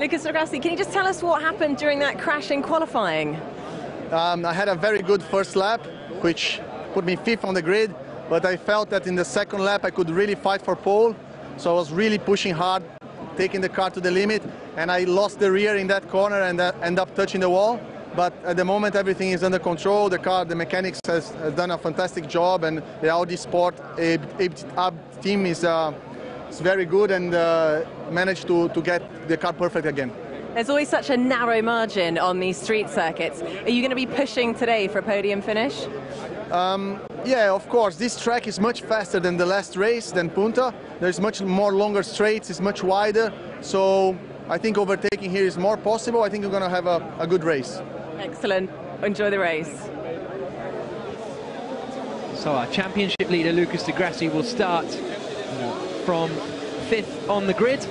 Lucas Di Grassi, can you just tell us what happened during that crash in qualifying? I had a very good first lap, which put me 5th on the grid, but I felt that in the second lap I could really fight for pole, so I was really pushing hard, taking the car to the limit, and I lost the rear in that corner and end up touching the wall. But at the moment everything is under control. The car, the mechanics has done a fantastic job, and the Audi Sport team is very good and managed to get the car perfect again. There's always such a narrow margin on these street circuits. Are you going to be pushing today for a podium finish? Yeah, of course. This track is much faster than the last race, than Punta. There's much more longer straights, it's much wider. So I think overtaking here is more possible. I think we're going to have a good race. Excellent. Enjoy the race. So our championship leader, Lucas Di Grassi, will start from 5th on the grid.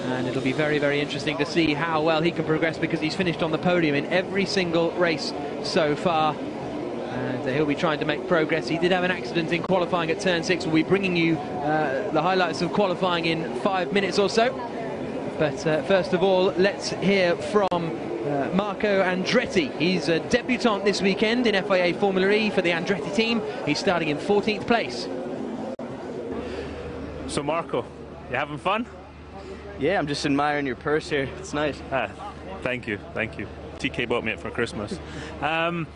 And it'll be very, very interesting to see how well he can progress, because he's finished on the podium in every single race so far. And he'll be trying to make progress. He did have an accident in qualifying at turn 6. We'll be bringing you the highlights of qualifying in 5 minutes or so. But first of all, let's hear from Marco Andretti. He's a debutant this weekend in FIA Formula E for the Andretti team. He's starting in 14th place. So Marco, you having fun? Yeah, I'm just admiring your purse here. It's nice. Thank you, thank you. TK bought me it for Christmas. Come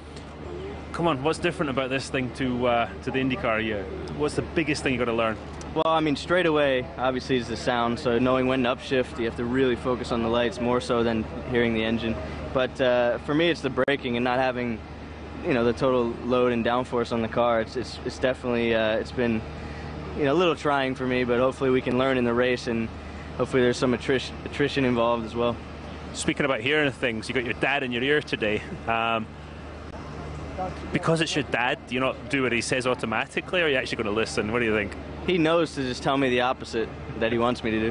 on, what's different about this thing to the IndyCar year? What's the biggest thing you got to learn? Well, I mean, straight away, obviously, is the sound. So knowing when to upshift, you have to really focus on the lights more so than hearing the engine. But for me, it's the braking and not having, the total load and downforce on the car. It's definitely it's been, a little trying for me. But hopefully, we can learn in the race, and hopefully, there's some attrition involved as well. Speaking about hearing things, you got your dad in your ear today. Because it's your dad, do you not do what he says automatically, or are you actually going to listen? What do you think? He knows to just tell me the opposite that he wants me to do.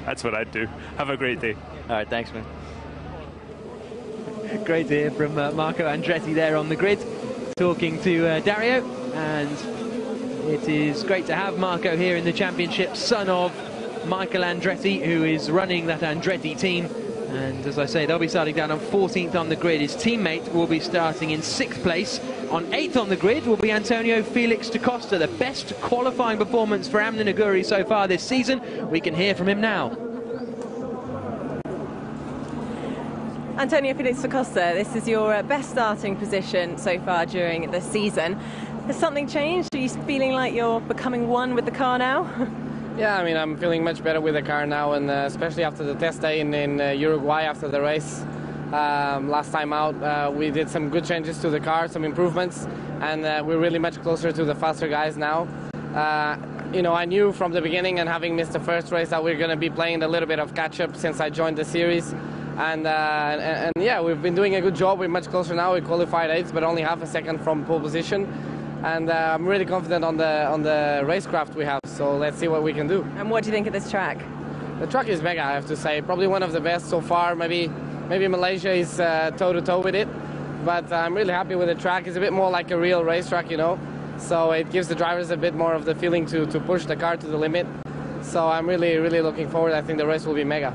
That's what I'd do. Have a great day. All right, thanks, man. Great to hear from Marco Andretti there on the grid, talking to Dario. And it is great to have Marco here in the championship, son of Michael Andretti, who is running that Andretti team. And as I say, they'll be starting down on 14th on the grid. His teammate will be starting in 6th place. On 8th on the grid will be Antonio Felix da Costa, the best qualifying performance for Amna Naguri so far this season. We can hear from him now. Antonio Felix da Costa, this is your best starting position so far during the season. Has something changed? Are you feeling like you're becoming one with the car now? Yeah, I mean, I'm feeling much better with the car now, and especially after the test day in Uruguay after the race. Last time out, we did some good changes to the car, some improvements, and we're really much closer to the faster guys now. I knew from the beginning, and having missed the first race, that we're going to be playing a little bit of catch-up since I joined the series. And yeah, we've been doing a good job. We're much closer now. We qualified 8th, but only half a second from pole position. And I'm really confident on the racecraft we have, so let's see what we can do. And what do you think of this track? The track is mega, I have to say. Probably one of the best so far. Maybe Malaysia is toe-to-toe with it, but I'm really happy with the track. It's a bit more like a real racetrack, so it gives the drivers a bit more of the feeling to push the car to the limit. So I'm really, really looking forward. I think the race will be mega.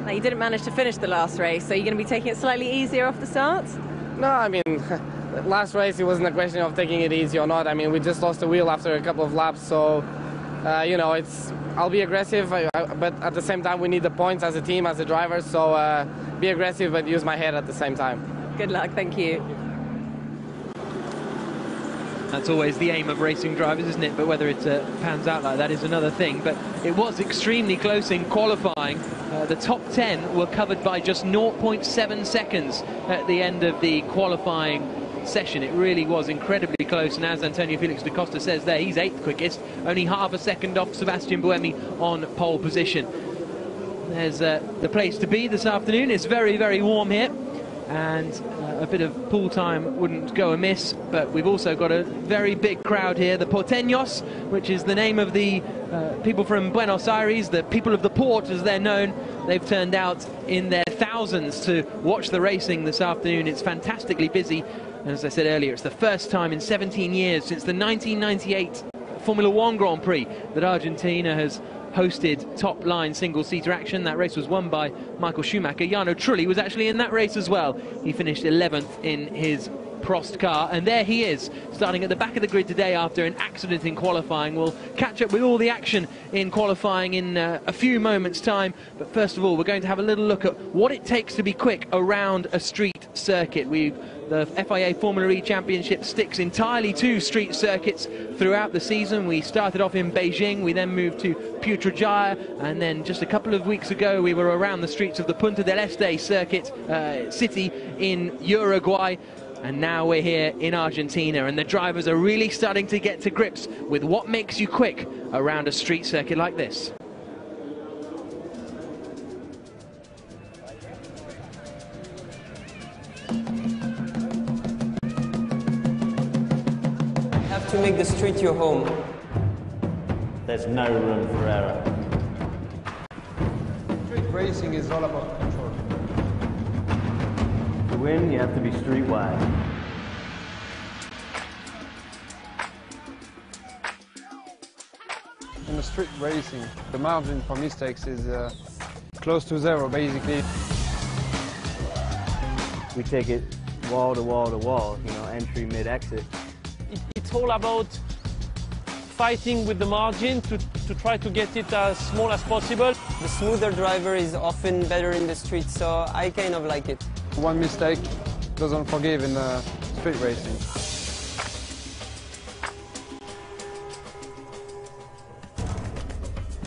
Now, you didn't manage to finish the last race, so you're going to be taking it slightly easier off the start? No, I mean, last race it wasn't a question of taking it easy or not. I mean, we just lost the wheel after a couple of laps, so I'll be aggressive, but at the same time we need the points as a team, as a driver, so be aggressive but use my head at the same time. Good luck, thank you. That's always the aim of racing drivers, isn't it? But whether it pans out like that is another thing. But it was extremely close in qualifying. The top 10 were covered by just 0.7 seconds at the end of the qualifying session. It really was incredibly close, and as Antonio Felix da Costa says there, he's 8th quickest, only half a second off Sebastian Buemi on pole position. There's the place to be this afternoon. It's very, very warm here, and a bit of pool time wouldn't go amiss, but we've also got a very big crowd here. The Porteños, which is the name of the people from Buenos Aires, the people of the port as they're known. They've turned out in their thousands to watch the racing this afternoon. It's fantastically busy. And as I said earlier, it's the first time in 17 years since the 1998 Formula One Grand Prix that Argentina has hosted top-line single-seater action. That race was won by Michael Schumacher. Jarno Trulli was actually in that race as well. He finished 11th in his Prost car, and there he is, starting at the back of the grid today after an accident in qualifying. We'll catch up with all the action in qualifying in a few moments' time, but first of all we're going to have a little look at what it takes to be quick around a street circuit. The FIA Formula E Championship sticks entirely to street circuits throughout the season. We started off in Beijing, we then moved to Putrajaya, and then just a couple of weeks ago we were around the streets of the Punta del Este circuit city in Uruguay. And now we're here in Argentina, and the drivers are really starting to get to grips with what makes you quick around a street circuit like this. You have to make the street your home. There's no room for error. Street racing is all about control. To win, you have to be streetwise. In the street racing, the margin for mistakes is close to zero, basically. We take it wall to wall to wall, you know, entry, mid, exit. It's all about fighting with the margin to try to get it as small as possible. The smoother driver is often better in the street, so I kind of like it. One mistake doesn't forgive in street racing.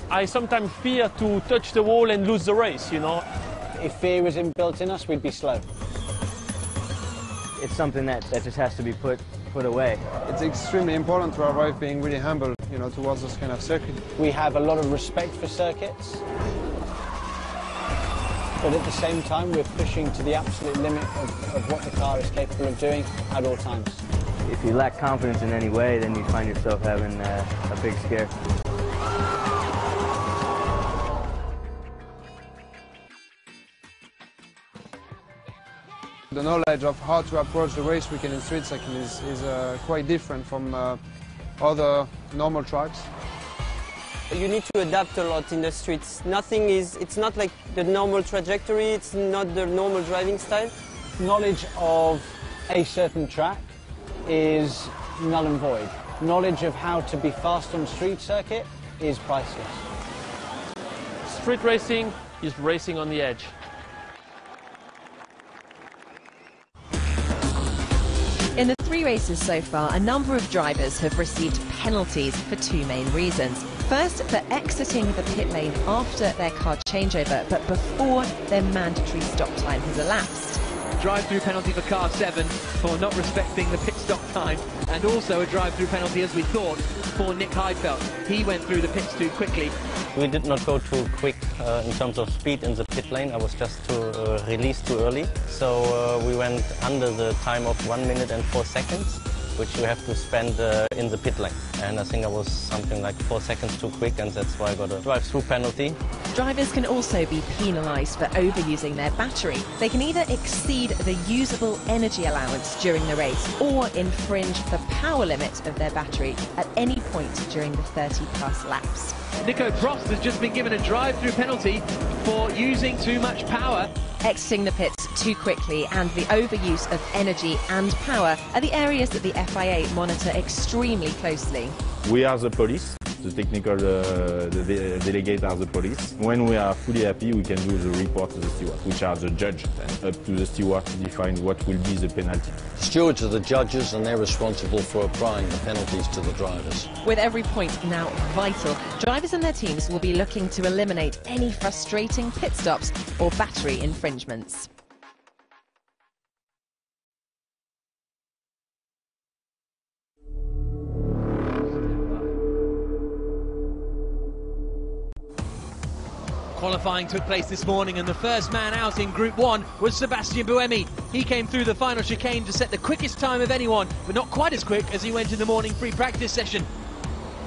I sometimes fear to touch the wall and lose the race, you know. If fear was inbuilt in us, we'd be slow. It's something that just has to be put away. It's extremely important to arrive being really humble, you know, towards this kind of circuit. We have a lot of respect for circuits, but at the same time we're pushing to the absolute limit of what the car is capable of doing at all times. If you lack confidence in any way, then you find yourself having a big scare. The knowledge of how to approach the race weekend in street cycling is quite different from other normal tracks. You need to adapt a lot in the streets. It's not like the normal trajectory, it's not the normal driving style. Knowledge of a certain track is null and void. Knowledge of how to be fast on street circuit is priceless. Street racing is racing on the edge. In the 3 races so far, a number of drivers have received penalties for 2 main reasons. First, for exiting the pit lane after their car changeover, but before their mandatory stop time has elapsed. Drive-through penalty for car 7 for not respecting the pit stop time, and also a drive-through penalty, as we thought, for Nick Heidfeld. He went through the pits too quickly. We did not go too quick in terms of speed in the pit lane. I was just released too early. So we went under the time of 1 minute and 4 seconds, which you have to spend in the pit lane. And I think I was something like 4 seconds too quick, and that's why I got a drive-through penalty. Drivers can also be penalised for overusing their battery. They can either exceed the usable energy allowance during the race or infringe the power limit of their battery at any point during the 30+ laps. Nico Prost has just been given a drive-through penalty for using too much power. Exiting the pits too quickly and the overuse of energy and power are the areas that the FIA monitor extremely closely. We are the police. The technical delegate are the police. When we are fully happy, we can do the report to the steward, which are the judge, and up to the steward to define what will be the penalty. Stewards are the judges, and they're responsible for applying the penalties to the drivers. With every point now vital, drivers and their teams will be looking to eliminate any frustrating pit stops or battery infringements. Qualifying took place this morning, and the first man out in Group 1 was Sebastian Buemi. He came through the final chicane to set the quickest time of anyone, but not quite as quick as he went in the morning free practice session.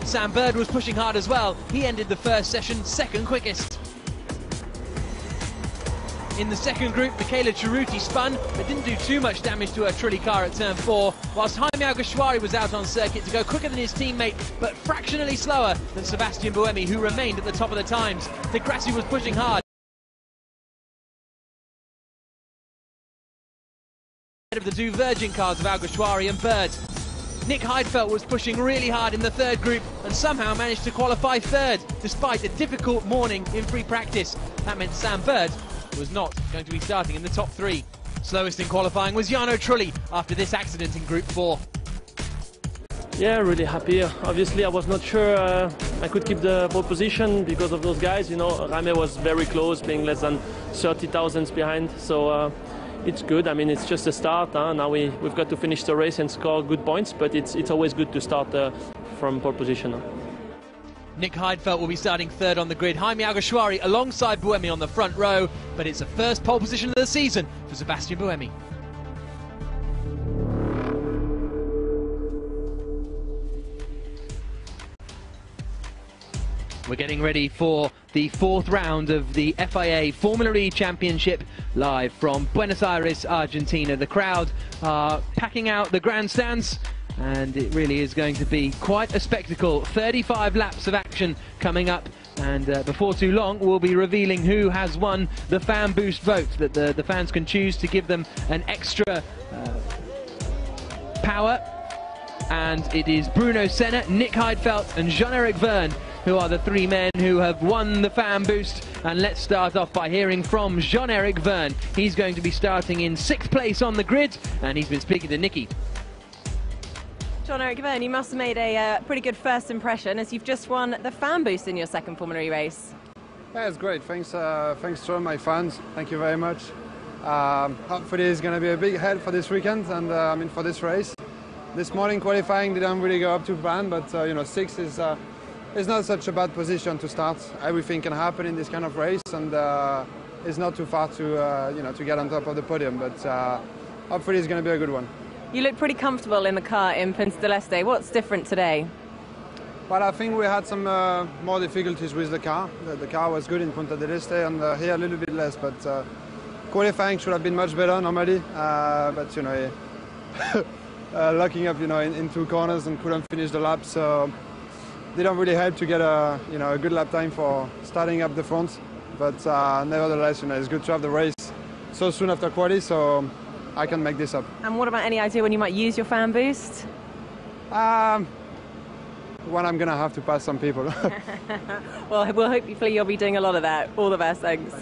Sam Bird was pushing hard as well. He ended the first session second quickest. In the second group, Michaela Cerruti spun, but didn't do too much damage to her Trulli car at turn 4, whilst Jaime Alguersuari was out on circuit to go quicker than his teammate, but fractionally slower than Sebastian Buemi, who remained at the top of the times. De Grassi was pushing hard of the two Virgin cars of Alguersuari and Bird. Nick Heidfeld was pushing really hard in the third group and somehow managed to qualify third, despite a difficult morning in free practice. That meant Sam Bird was not going to be starting in the top 3. Slowest in qualifying was Jarno Trulli after this accident in Group 4. Yeah, really happy. Obviously, I was not sure I could keep the pole position because of those guys. You know, Jaime was very close, being less than 30 thousandths behind. So it's good. I mean, it's just a start. Now we've got to finish the race and score good points, but it's always good to start from pole position. Nick Heidfeld will be starting third on the grid. Jaime Alguersuari alongside Buemi on the front row, but it's the first pole position of the season for Sebastian Buemi. We're getting ready for the 4th round of the FIA Formula E Championship live from Buenos Aires, Argentina. The crowd are packing out the grandstands and it really is going to be quite a spectacle. 35 laps of action coming up, and before too long we'll be revealing who has won the fan boost vote that the fans can choose to give them an extra power. And it is Bruno Senna, Nick Heidfeld and Jean-Eric Vergne who are the 3 men who have won the fan boost. And let's start off by hearing from Jean-Eric Vergne. He's going to be starting in 6th place on the grid, and he's been speaking to Nicky. Jean-Eric Vergne, you must have made a pretty good first impression as you've just won the fan boost in your second Formula E race. Yeah, it's great. Thanks to all my fans. Thank you very much. Hopefully it's going to be a big help for this weekend and I mean for this race. This morning qualifying didn't really go up to plan, but you know, 6 is not such a bad position to start. Everything can happen in this kind of race, and it's not too far to you know, to get on top of the podium. But hopefully it's going to be a good one. You look pretty comfortable in the car in Punta del Este. What's different today? Well, I think we had some more difficulties with the car. The car was good in Punta del Este, and here a little bit less. But qualifying should have been much better normally. But you know. Locking up, you know, in 2 corners and couldn't finish the lap, so didn't really help to get a good lap time for starting up the front. But nevertheless, you know, it's good to have the race so soon after quali, so I can make this up. And what about any idea when you might use your fan boost? When I'm gonna have to pass some people. Well, hopefully you'll be doing a lot of that. All the best, thanks.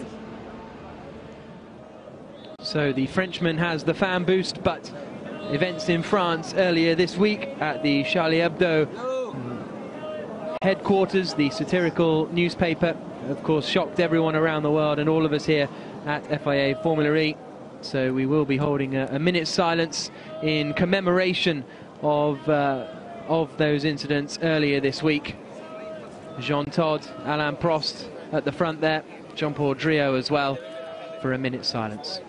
So the Frenchman has the fan boost, but events in France earlier this week at the Charlie Hebdo headquarters, the satirical newspaper, of course, shocked everyone around the world and all of us here at FIA Formula E. So we will be holding a minute's silence in commemoration of those incidents earlier this week. Jean Todt, Alain Prost at the front there, Jean-Paul Driot as well, for a minute's silence.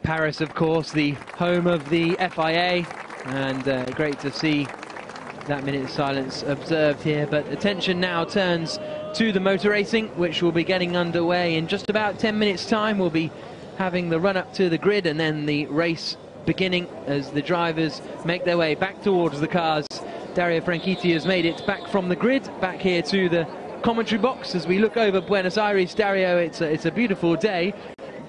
Paris, of course, the home of the FIA, and great to see that minute of silence observed here. But attention now turns to the motor racing, which will be getting underway in just about 10 minutes' time. We'll be having the run up to the grid and then the race beginning as the drivers make their way back towards the cars. Dario Franchitti has made it back from the grid, back here to the commentary box as we look over Buenos Aires. Dario, it's a beautiful day,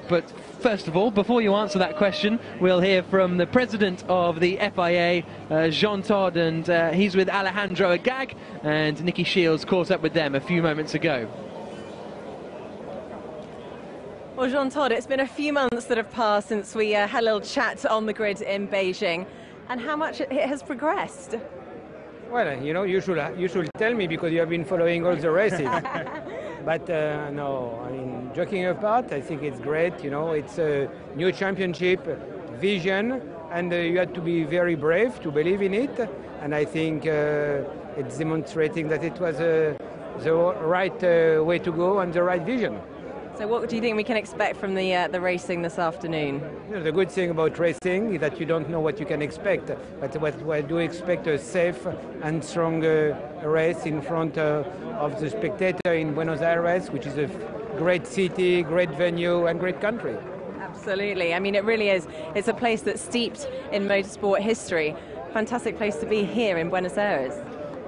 but first of all, before you answer that question, we'll hear from the president of the FIA, Jean Todt, and he's with Alejandro Agag, and Nicky Shields caught up with them a few moments ago. Well, Jean-Todt, it's been a few months that have passed since we had a little chat on the grid in Beijing, and how much it has progressed. Well, you know, you should tell me because you have been following all the races. But no, I mean, joking apart, I think it's great. You know, it's a new championship, vision, and you had to be very brave to believe in it. And I think it's demonstrating that it was the right way to go and the right vision. So what do you think we can expect from the racing this afternoon? You know, the good thing about racing is that you don't know what you can expect. But what I do expect a safe and strong race in front of the spectator in Buenos Aires, which is a great city, great venue and great country. Absolutely. I mean, it really is. It's a place that's steeped in motorsport history. Fantastic place to be here in Buenos Aires.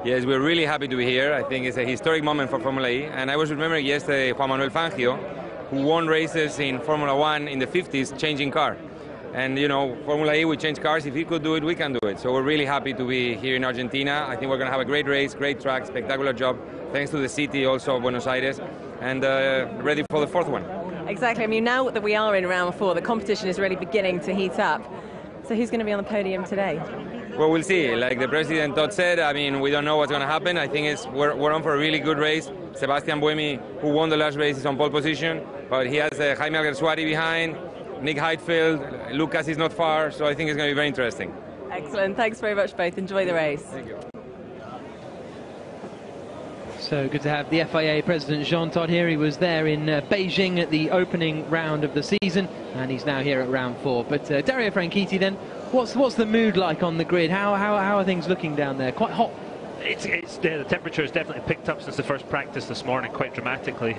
Yes, we're really happy to be here. I think it's a historic moment for Formula E. And I was remembering yesterday Juan Manuel Fangio, who won races in Formula One in the 50s, changing car. And, you know, Formula E, we change cars. If he could do it, we can do it. So we're really happy to be here in Argentina. I think we're going to have a great race, great track, spectacular job. Thanks to the city also of Buenos Aires. And ready for the fourth one. Exactly. I mean, now that we are in round 4, the competition is really beginning to heat up. So who's going to be on the podium today? Well, we'll see. Like the President Todd said, I mean, we don't know what's going to happen. I think we're on for a really good race. Sebastian Buemi, who won the last race, is on pole position, but he has Jaime Alguersuari behind, Nick Heidfeld, Lucas is not far, so I think it's going to be very interesting. Excellent. Thanks very much, both. Enjoy the race. Thank you. So good to have the FIA President Jean-Todt here. He was there in Beijing at the opening round of the season, and he's now here at round 4. But Dario Franchitti then, what's the mood like on the grid? How are things looking down there? Quite hot. The temperature has definitely picked up since the first practice this morning, quite dramatically.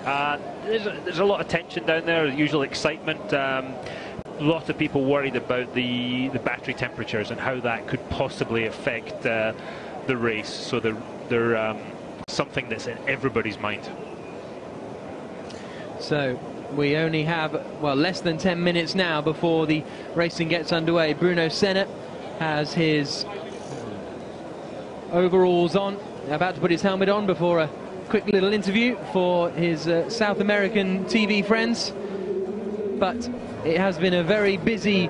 There's a lot of tension down there, the usual excitement. A lot of people worried about the battery temperatures and how that could possibly affect the race. So they're something that's in everybody's mind. So we only have, well, less than 10 minutes now before the racing gets underway. Bruno Senna has his overalls on, about to put his helmet on before a quick little interview for his South American TV friends. But it has been a very busy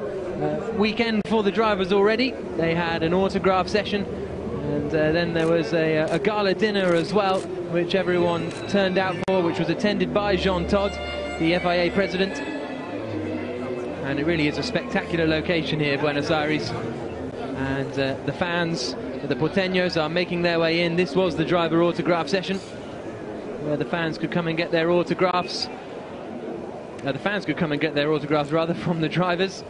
weekend for the drivers already. They had an autograph session, and then there was a gala dinner as well, which everyone turned out for, which was attended by Jean-Todt, the FIA president. And it really is a spectacular location here, Buenos Aires. And the fans, the Porteños, are making their way in. This was the driver autograph session, where the fans could come and get their autographs. The fans could come and get their autographs, rather, from the drivers.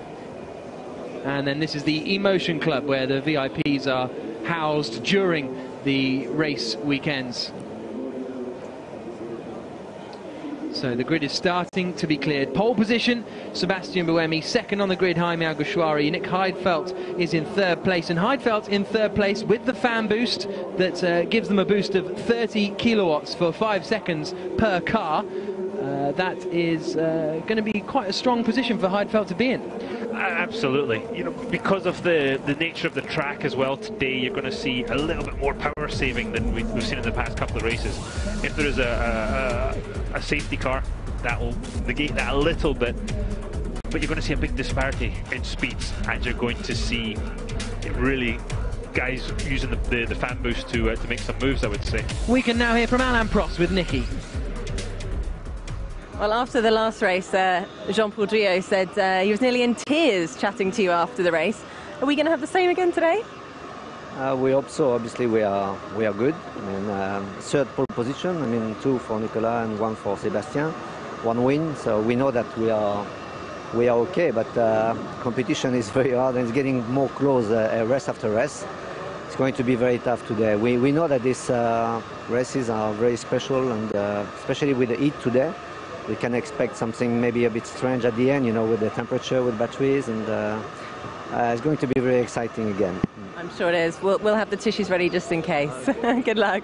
And then this is the Emotion Club, where the VIPs are housed during the race weekends. So the grid is starting to be cleared. Pole position, Sebastian Buemi. Second on the grid, Jaime Alguersuari. Nick Heidfeld is in third place. And Heidfeld in third place with the fan boost that gives them a boost of 30 kilowatts for 5 seconds per car. That is going to be quite a strong position for Heidfeld to be in. Absolutely. You know, because of the nature of the track as well today, you're going to see a little bit more power saving than we've seen in the past couple of races. If there is a safety car, that will negate that a little bit, but you're going to see a big disparity in speeds, and you're going to see it really guys using the fan boost to make some moves, I would say. We can now hear from Alain Prost with Nicky. Well, after the last race, Jean-Paul Driot said he was nearly in tears chatting to you after the race. Are we going to have the same again today? We hope so. Obviously, we are good. I mean, third pole position. I mean, 2 for Nicolas and 1 for Sebastian. 1 win. So we know that we are okay. But competition is very hard and it's getting more close race after race. It's going to be very tough today. We know that these races are very special, and especially with the heat today. We can expect something maybe a bit strange at the end, you know, with the temperature, with batteries, and it's going to be very exciting again. I'm sure it is. We'll have the tissues ready just in case. Good luck.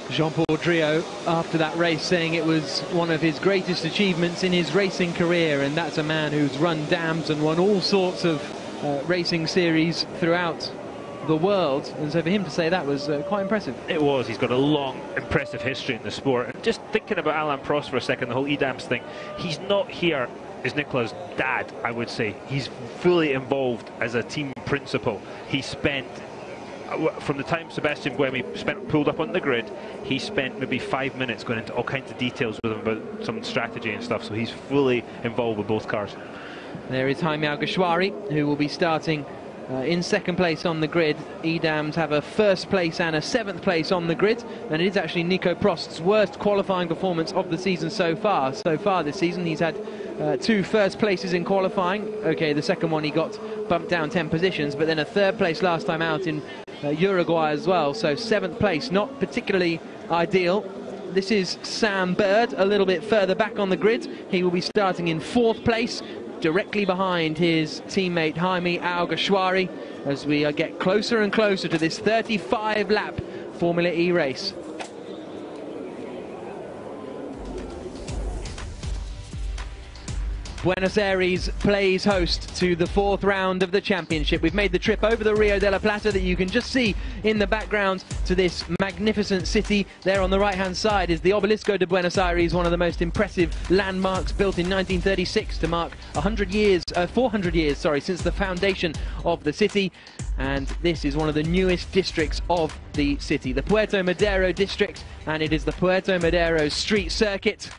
Jean-Paul Driot, after that race, saying it was one of his greatest achievements in his racing career, and that's a man who's run dams and won all sorts of racing series throughout the world, and so for him to say that was quite impressive. It was. He's got a long, impressive history in the sport. And just thinking about Alain Prost for a second, the whole EDAMS thing, he's not here as Nicola's dad, I would say. He's fully involved as a team principal. He spent, from the time Sebastian Buemi pulled up on the grid, he spent maybe 5 minutes going into all kinds of details with him about some strategy and stuff, so he's fully involved with both cars. There is Jaime Alguersuari, who will be starting in second place on the grid. EDAMS have a first place and a 7th place on the grid, and it is actually Nico Prost's worst qualifying performance of the season so far. So far this season he's had 2 first places in qualifying. Okay, the second one he got bumped down 10 positions, but then a 3rd place last time out in Uruguay as well. So 7th place, not particularly ideal. This is Sam Bird, a little bit further back on the grid. He will be starting in 4th place, directly behind his teammate Jaime Alguersuari, as we get closer and closer to this 35-lap Formula E race. Buenos Aires plays host to the 4th round of the championship. We've made the trip over the Rio de la Plata that you can just see in the background to this magnificent city. There on the right-hand side is the Obelisco de Buenos Aires, one of the most impressive landmarks, built in 1936 to mark 400 years, since the foundation of the city. And this is one of the newest districts of the city, the Puerto Madero district, and it is the Puerto Madero street circuit.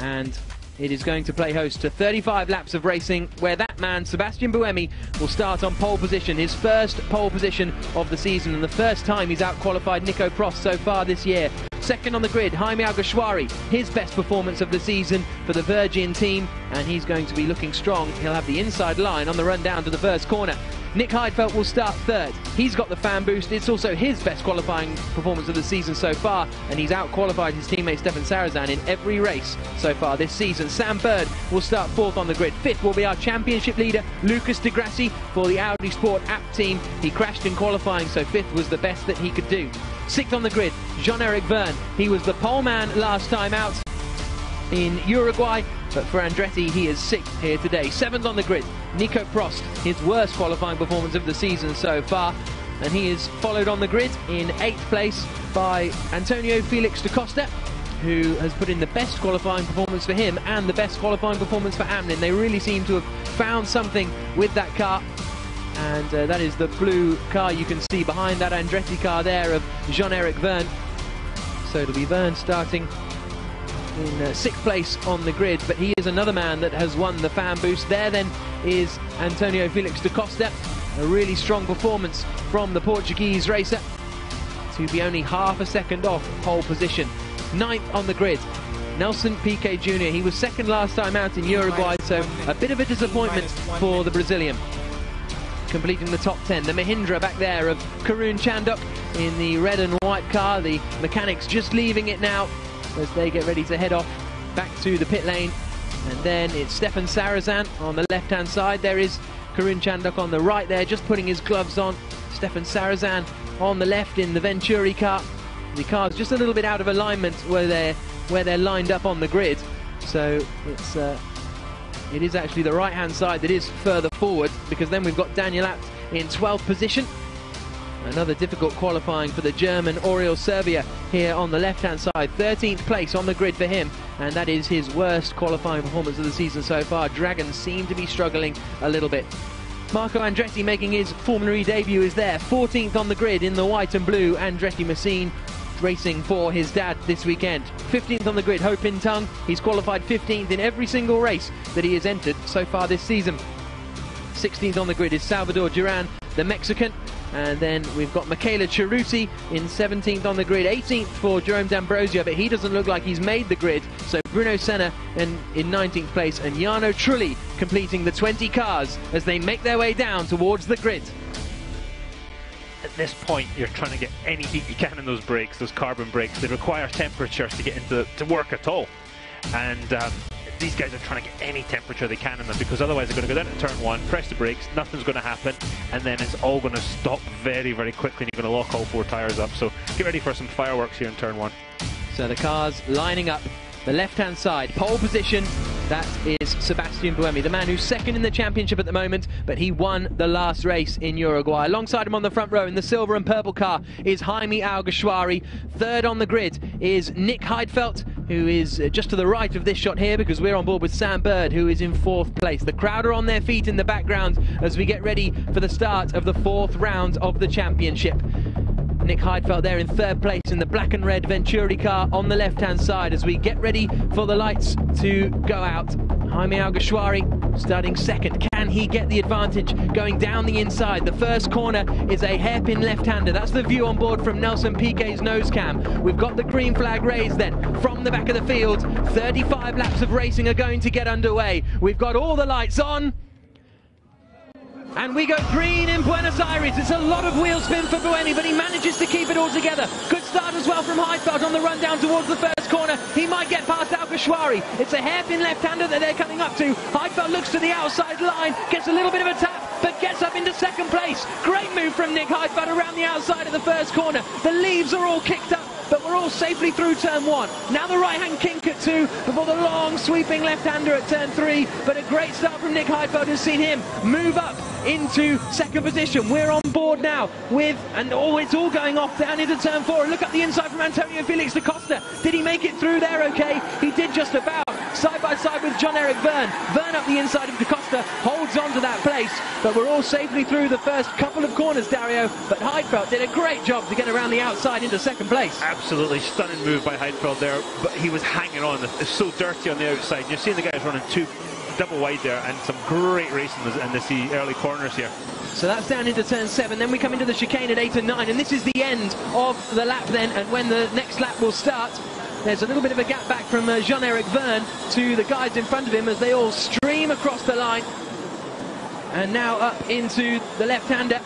And it is going to play host to 35 laps of racing, where that man, Sebastian Buemi, will start on pole position, his first pole position of the season, and the first time he's out-qualified Nico Prost so far this year. Second on the grid, Jaime Alguersuari, his best performance of the season for the Virgin team, and he's going to be looking strong. He'll have the inside line on the run down to the first corner. Nick Heidfeld will start 3rd. He's got the fan boost. It's also his best qualifying performance of the season so far, and he's out-qualified his teammate Stefan Sarazan in every race so far this season. Sam Bird will start 4th on the grid. 5th will be our championship leader, Lucas de Grassi, for the Audi Sport app team. He crashed in qualifying, so 5th was the best that he could do. 6th on the grid, Jean-Eric Verne. He was the pole man last time out in Uruguay, but for Andretti he is 6th here today. 7th on the grid, Nico Prost, his worst qualifying performance of the season so far, and he is followed on the grid in 8th place by Antonio Felix da Costa, who has put in the best qualifying performance for him and the best qualifying performance for Amlin. They really seem to have found something with that car, and that is the blue car you can see behind that Andretti car there of Jean-Eric Verne. So it'll be Verne starting in 6th place on the grid, but he is another man that has won the fan boost. There then is Antonio Felix da Costa, a really strong performance from the Portuguese racer to be only half a second off pole position. 9th on the grid, Nelson Piquet Jr. He was 2nd last time out in Uruguay, so a bit of a disappointment for the Brazilian. Completing the top 10, the Mahindra back there of Karun Chandok in the red and white car. The mechanics just leaving it now as they get ready to head off back to the pit lane. And then it's Stefan Sarazan on the left-hand side. There is Karun Chandok on the right there, just putting his gloves on. Stefan Sarazan on the left in the Venturi car. The car's just a little bit out of alignment where they're lined up on the grid. So it is actually the right-hand side that is further forward, because then we've got Daniel Abt in 12th position. Another difficult qualifying for the German Oriol Servia here on the left-hand side. 13th place on the grid for him, and that is his worst qualifying performance of the season so far. Dragons seem to be struggling a little bit. Marco Andretti making his Formula E debut is there. 14th on the grid in the white and blue Andretti Machine, racing for his dad this weekend. 15th on the grid, Ho Pin Tung. He's qualified 15th in every single race that he has entered so far this season. 16th on the grid is Salvador Duran, the Mexican. And then we've got Michele Cerruti in 17th on the grid. 18th for Jerome D'Ambrosio, but he doesn't look like he's made the grid. So Bruno Senna in 19th place, and Jarno Trulli completing the 20 cars as they make their way down towards the grid. At this point, you're trying to get any heat you can in those brakes, those carbon brakes. They require temperature to get to work at all. And these guys are trying to get any temperature they can in them, because otherwise they're going to go down to turn 1, press the brakes, nothing's going to happen, and then it's all going to stop very, very quickly, and you're going to lock all 4 tyres up. So get ready for some fireworks here in turn 1. So the cars lining up, the left-hand side, pole position That is Sebastian Buemi, the man who's second in the championship at the moment, but he won the last race in Uruguay. Alongside him on the front row in the silver and purple car is Jaime Alguersuari. Third on the grid is Nick Heidfeld, who is just to the right of this shot here, because we're on board with Sam Bird, who is in fourth place. The crowd are on their feet in the background as we get ready for the start of the fourth round of the championship. Nick Heidfeld there in third place in the black and red Venturi car on the left-hand side as we get ready for the lights to go out. Jaime Alguersuari starting second. Can he get the advantage going down the inside? The first corner is a hairpin left-hander. That's the view on board from Nelson Piquet's nose cam. We've got the green flag raised then from the back of the field. 35 laps of racing are going to get underway. We've got all the lights on. And we go green in Buenos Aires. It's a lot of wheel spin for Buemi, but he manages to keep it all together. Good start as well from Heidfeld on the run down towards the first corner. He might get past Alguersuari. It's a hairpin left-hander that they're coming up to. Heidfeld looks to the outside line, gets a little bit of a tap, but gets up into second place. Great move from Nick Heidfeld around the outside of the first corner. The leaves are all kicked up, but we're all safely through turn one. Now the right-hand kink at 2 before the long sweeping left-hander at turn 3. But a great start from Nick Heidfeld, who's seen him move up into second position. We're on board now with, and it's all going off down into turn 4. Look up the inside from Antonio Felix da Costa. Did he make it through there okay? He did just about. Side by side with John-Eric Verne. Verne up the inside of da Costa, holds on to that place, but we're all safely through the first couple of corners, Dario. But Heidfeld did a great job to get around the outside into second place. Absolutely stunning move by Heidfeld there, but he was hanging on. It's so dirty on the outside. You're seeing the guys running double wide there, and some great racing in the early corners here. So that's down into turn 7. Then we come into the chicane at 8 and 9, and this is the end of the lap then. And when the next lap will start, there's a little bit of a gap back from Jean-Eric Verne to the guys in front of him as they all stream across the line. And now up into the left-hander.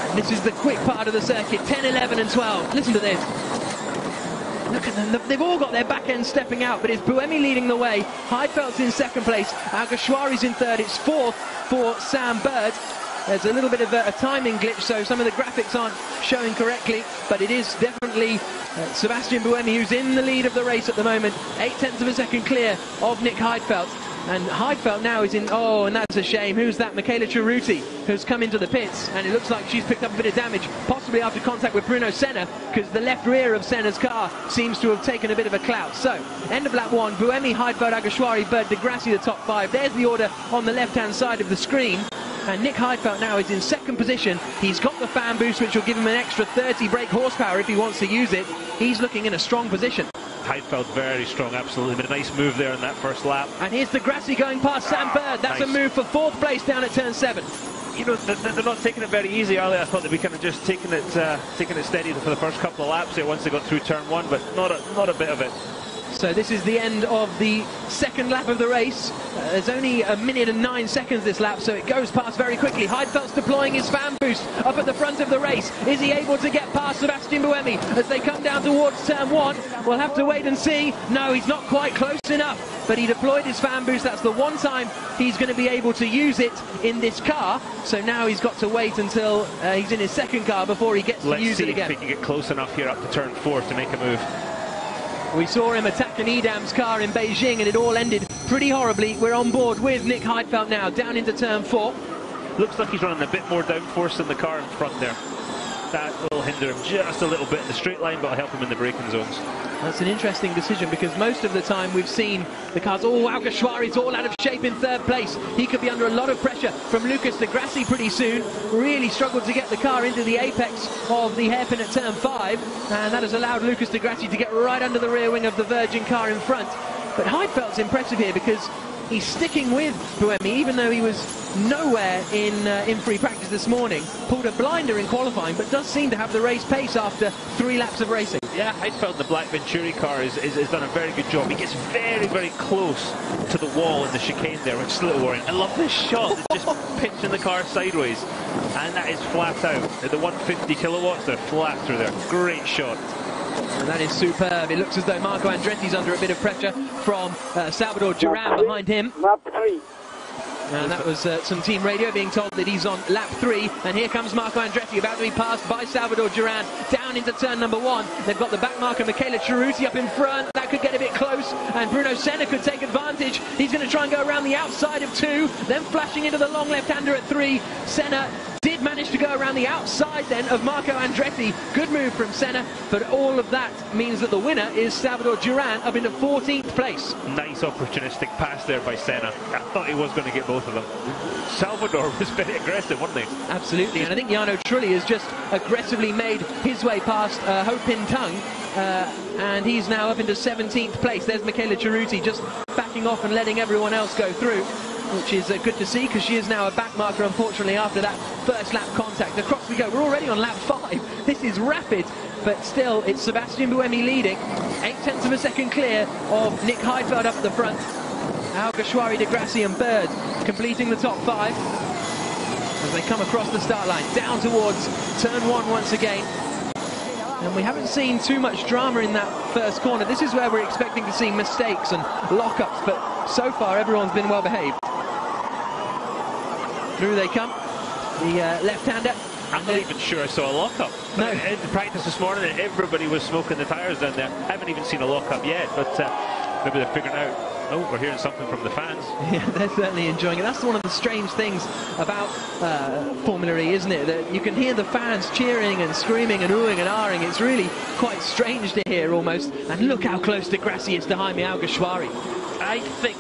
And this is the quick part of the circuit, 10, 11 and 12. Listen to this. Look at them, they've all got their back end stepping out, but it's Buemi leading the way. Heidfeld's in second place, Alguersuari's in third, it's fourth for Sam Bird. There's a little bit of a timing glitch, so some of the graphics aren't showing correctly, but it is definitely Sebastian Buemi who's in the lead of the race at the moment, 0.8 of a second clear of Nick Heidfeld. And Heidfeld now is in, oh, and that's a shame. Who's that? Michaela Cerruti, who's come into the pits, and it looks like she's picked up a bit of damage, possibly after contact with Bruno Senna, because the left rear of Senna's car seems to have taken a bit of a clout. So, end of lap 1, Buemi, Heidfeld, Alguersuari, Bird, de Grassi, the top 5. There's the order on the left-hand side of the screen. And Nick Heidfeld now is in second position. He's got the fan boost, which will give him an extra 30 brake horsepower if he wants to use it. He's looking in a strong position. Heidfeld very strong, absolutely. But a nice move there in that first lap. And here's de Grassi going past Sam Bird. That's nice. A move for fourth place down at turn 7. You know, they're not taking it very easy, are they? I thought they'd be kind of just taking it steady for the first couple of laps here once they got through turn 1, but not a bit of it. So this is the end of the second lap of the race. There's only 1 minute and 9 seconds this lap, so it goes past very quickly. Heidfeld's deploying his fan boost up at the front of the race. Is he able to get past Sebastian Buemi as they come down towards turn 1? We'll have to wait and see. No, he's not quite close enough, but he deployed his fan boost. That's the one time he's going to be able to use it in this car. So now he's got to wait until he's in his second car before he gets to use it again. Let's see if he can get close enough here up to turn 4 to make a move. We saw him attack an Edam's car in Beijing, and it all ended pretty horribly. We're on board with Nick Heidfeld now, down into turn 4. Looks like he's running a bit more downforce than the car in front there. That will hinder him just a little bit in the straight line, but will help him in the braking zones. That's an interesting decision, because most of the time we've seen the cars, Alguersuari's all out of shape in third place. He could be under a lot of pressure from Lucas de Grassi pretty soon. Really struggled to get the car into the apex of the hairpin at turn 5, and that has allowed Lucas de Grassi to get right under the rear wing of the Virgin car in front. But Heidfeld's impressive here because he's sticking with Buemi, even though he was nowhere in free practice this morning. Pulled a blinder in qualifying, but does seem to have the race pace after 3 laps of racing. Yeah, Heidfeld in the black Venturi car has done a very good job. He gets very, very close to the wall in the chicane there, which is a little worrying. I love this shot. It's just pitching the car sideways, and that is flat out. At the 150 kilowatts, they're flat through there. Great shot. And that is superb. It looks as though Marco Andretti's under a bit of pressure from Salvador Duran behind him. Lap 3. And that was some team radio being told that he's on lap 3. And here comes Marco Andretti, about to be passed by Salvador Duran down into turn number 1. They've got the back marker, Michele Ceruti, up in front. That could get a bit close, and Bruno Senna could take advantage. He's going to try and go around the outside of 2, then flashing into the long left-hander at 3. Senna did manage to go around the outside then of Marco Andretti. Good move from Senna, but all of that means that the winner is Salvador Duran up into 14th place. Nice opportunistic pass there by Senna. I thought he was going to get both of them. Salvador was very aggressive, wasn't he? Absolutely, and I think Jarno Trulli has just aggressively made his way past Ho Pin Tung, and he's now up into 17th place. There's Michele Ceruti just backing off and letting everyone else go through, which is good to see, because she is now a back marker, unfortunately, after that first lap contact. Across we go. We're already on lap 5. This is rapid, but still, it's Sebastian Buemi leading. 0.8 of a second clear of Nick Heidfeld up at the front. Alguersuari, De Grassi and Bird completing the top 5 as they come across the start line, down towards turn 1 once again. And we haven't seen too much drama in that first corner. This is where we're expecting to see mistakes and lockups, but so far everyone's been well behaved. Through they come, the left-hander. I'm not even sure I saw a lockup. No. In practice this morning, everybody was smoking the tyres down there. I haven't even seen a lockup yet, but maybe they're figuring out. Oh, we're hearing something from the fans. Yeah, they're certainly enjoying it. That's one of the strange things about Formula E, isn't it? That you can hear the fans cheering and screaming and oohing and ahhing. It's really quite strange to hear almost. And look how close De Grassi is to Jaime Alguersuari. I think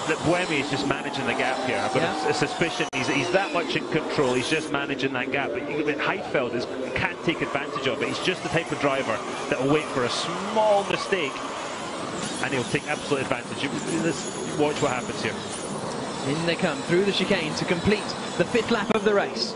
that Buemi is just managing the gap here. I've got a suspicion he's that much in control. He's just managing that gap. But Heidfeld can't take advantage of it. He's just the type of driver that will wait for a small mistake and he'll take absolute advantage. Let's watch what happens here. In they come through the chicane to complete the 5th lap of the race.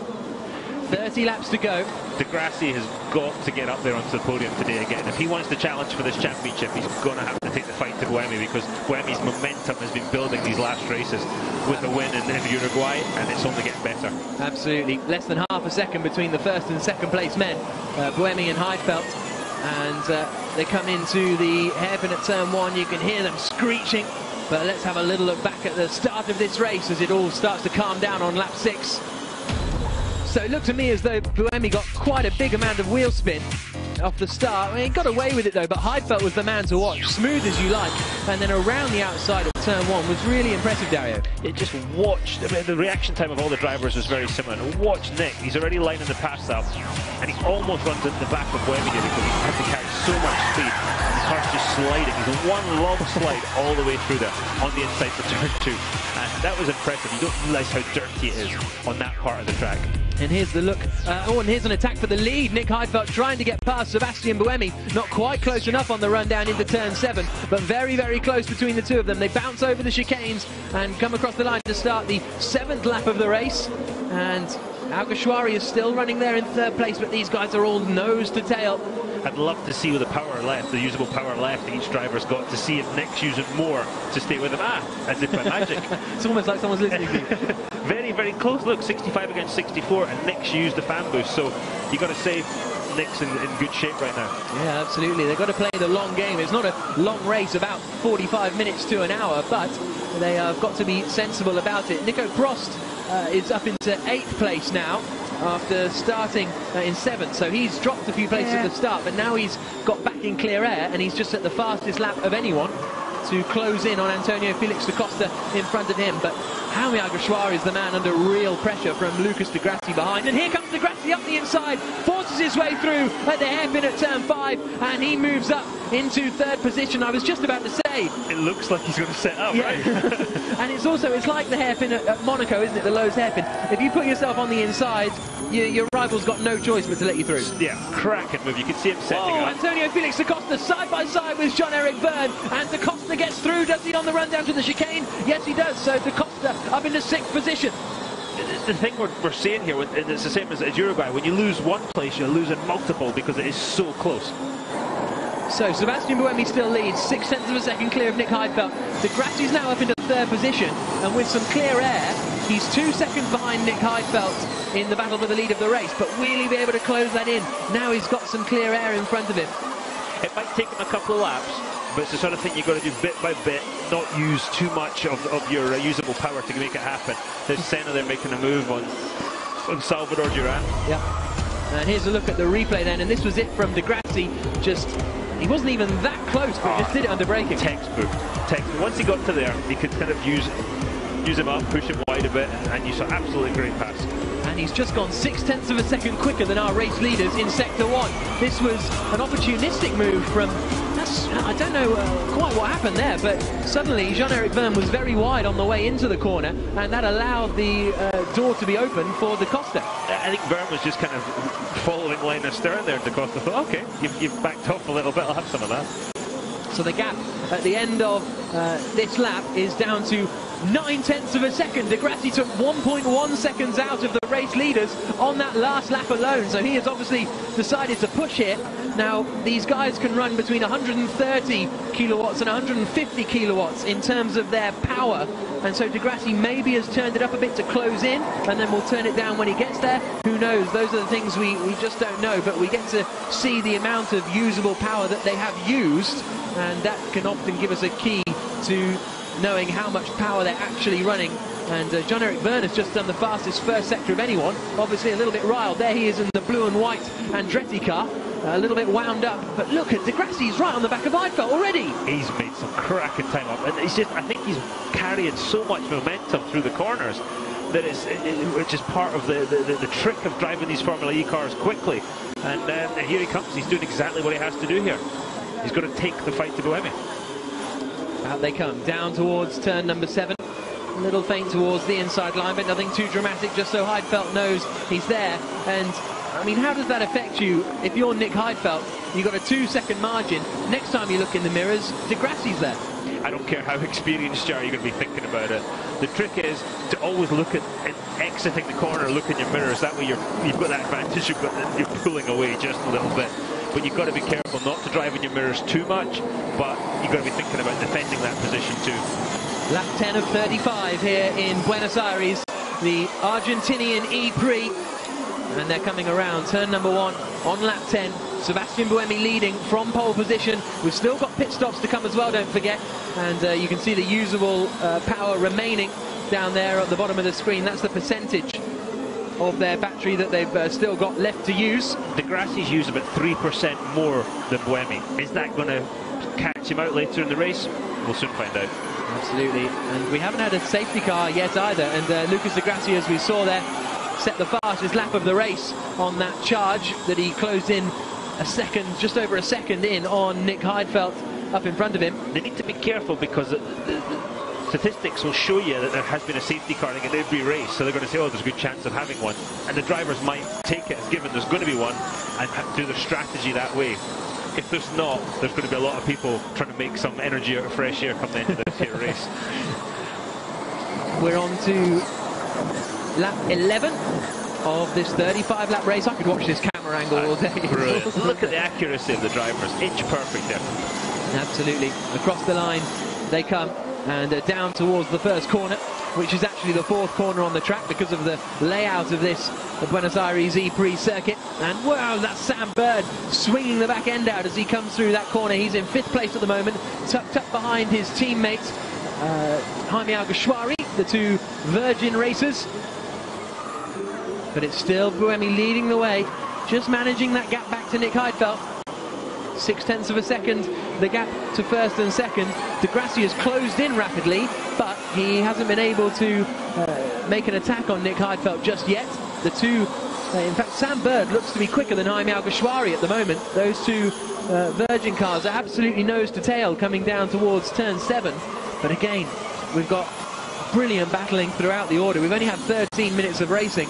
30 laps to go. De Grassi has got to get up there onto the podium today again. If he wants to challenge for this championship, he's going to have to take the fight to Buemi, because Buemi's momentum has been building these last races with the win in Uruguay, and it's only getting better. Absolutely. Less than half a second between the first and second place men, Buemi and Heidfeld. And they come into the hairpin at turn 1. You can hear them screeching. But let's have a little look back at the start of this race as it all starts to calm down on lap 6. So it looked to me as though Buemi got quite a big amount of wheel spin off the start. I mean, he got away with it though, but Heidfeld was the man to watch. Smooth as you like, and then around the outside of turn 1 was really impressive, Dario. It just watched, I mean, the reaction time of all the drivers was very similar. Watch Nick, he's already lining the pass up, and he almost runs into the back of Buemi here because he had to carry so much speed. The car's just sliding. He's one long slide all the way through there on the inside for turn 2. And that was impressive. You don't realise how dirty it is on that part of the track. And here's the look. And here's an attack for the lead. Nick Heidfeld trying to get past Sebastian Buemi. Not quite close enough on the run down into turn 7, but very, very close between the two of them. They bounce over the chicanes and come across the line to start the 7th lap of the race. And Alguersuari is still running there in 3rd place, but these guys are all nose to tail. I'd love to see with the power left, the usable power left each driver's got, to see if Nick's using more to stay with him. As if by magic. It's almost like someone's listening to you. Very, very close. Look, 65 against 64, and Nick's used the fan boost, so you got to say Nick's in good shape right now. Yeah, absolutely. They've got to play the long game. It's not a long race, about 45 minutes to an hour, but they have got to be sensible about it. Nico Prost is up into 8th place now, after starting in 7th, so he's dropped a few places at the start, but now he's got back in clear air, and he's just at the fastest lap of anyone to close in on Antonio Felix da Costa in front of him. But Jaime Alguersuari is the man under real pressure from Lucas De Grassi behind, and here comes De Grassi up the inside, forces his way through at the hairpin at turn 5, and he moves up into 3rd position. I was just about to say, it looks like he's going to set up, right? And it's like the hairpin at Monaco, isn't it, the Lowe's hairpin? If you put yourself on the inside, your rival's got no choice but to let you through. Yeah, cracking move. You can see him setting up. Antonio Felix da Costa side by side with Jean-Eric Verne, and da Costa gets through. Does he on the run down to the chicane? Yes, he does. So da Costa up into 6th position. The thing we're seeing here, and it's the same as Uruguay, when you lose one place, you're losing multiple because it is so close. So Sebastian Buemi still leads, 0.6 of a second clear of Nick Heidfeld. De Grassi's now up into 3rd position, and with some clear air, he's 2 seconds behind Nick Heidfeld in the battle for the lead of the race. But will he be able to close that in? Now he's got some clear air in front of him. It might take him a couple of laps, but it's the sort of thing you've got to do bit by bit, not use too much of your usable power to make it happen. There's Senna there making a move on Salvador Duran. Yeah. And here's a look at the replay then, and this was it from Di Grassi. He wasn't even that close, but just did it under braking. Textbook. Once he got to there, he could kind of use him up, push him wide a bit, and you saw absolutely great pass. And he's just gone 0.6 of a second quicker than our race leaders in Sector 1. This was an opportunistic move from, I don't know quite what happened there, but suddenly Jean-Eric Vergne was very wide on the way into the corner, and that allowed the door to be open for Da Costa. I think Vergne was just kind of following line astern there, and Da Costa thought, okay, you've backed off a little bit, I'll have some of that. So the gap at the end of this lap is down to 0.9 of a second. Di Grassi took 1.1 seconds out of the race leaders on that last lap alone, so he has obviously decided to push here. Now, these guys can run between 130 kilowatts and 150 kilowatts in terms of their power, and so Di Grassi maybe has turned it up a bit to close in, and then we'll turn it down when he gets there. Who knows? Those are the things we just don't know, but we get to see the amount of usable power that they have used, and that can often give us a key to knowing how much power they're actually running. And Jean-Eric Vergne has just done the fastest first sector of anyone, obviously a little bit riled. There he is in the blue and white Andretti car, a little bit wound up, but look at Di Grassi's right on the back of Heidfeld already. He's made some cracking time up, and it's just, I think he's carrying so much momentum through the corners that which is part of the trick of driving these Formula E cars quickly. And here he comes, he's doing exactly what he has to do here. He's got to take the fight to Buemi. Out they come, down towards turn number 7. A little feint towards the inside line, but nothing too dramatic, just so Heidfeld knows he's there. And, I mean, how does that affect you? If you're Nick Heidfeld, you've got a 2-second margin. Next time you look in the mirrors, Di Grassi's there. I don't care how experienced you are, you're going to be thinking about it. The trick is to always look at exiting the corner, look in your mirrors. That way you've got that advantage, you're pulling away just a little bit. But you've got to be careful not to drive in your mirrors too much, but you've got to be thinking about defending that position too. Lap 10 of 35 here in Buenos Aires, the Argentinian ePrix, and they're coming around turn number 1 on lap 10. Sebastian Buemi leading from pole position. We've still got pit stops to come as well, don't forget, and you can see the usable power remaining down there at the bottom of the screen. That's the percentage of their battery that they've still got left to use. Di Grassi's used about 3% more than Buemi. Is that going to catch him out later in the race? We'll soon find out. Absolutely, and we haven't had a safety car yet either, and Lucas Di Grassi, as we saw there, set the fastest lap of the race on that charge that he closed in a second, just over a second in on Nick Heidfeld up in front of him. They need to be careful because the statistics will show you that there has been a safety car in every race, so they're going to say, oh, there's a good chance of having one, and the drivers might take it as given there's going to be one and do their strategy that way. If there's not, there's going to be a lot of people trying to make some energy out of fresh air come the end of this here race. We're on to lap 11 of this 35-lap race. I could watch this camera angle all day. Brilliant. Look at the accuracy of the drivers, inch perfect there. Absolutely. Across the line they come, and down towards the first corner, which is actually the 4th corner on the track because of the layout of this Buenos Aires ePrix circuit. And wow, that's Sam Bird swinging the back end out as he comes through that corner. He's in 5th place at the moment, tucked up behind his teammate Jaime Alguersuari, the 2 Virgin racers. But it's still Buemi leading the way, just managing that gap back to Nick Heidfeld. 0.6 of a second, the gap to 1st and 2nd. Di Grassi has closed in rapidly, but he hasn't been able to make an attack on Nick Heidfeld just yet. The 2, in fact, Sam Bird looks to be quicker than Jaime Alguersuari at the moment. Those 2 Virgin cars are absolutely nose to tail coming down towards turn 7. But again, we've got brilliant battling throughout the order. We've only had 13 minutes of racing.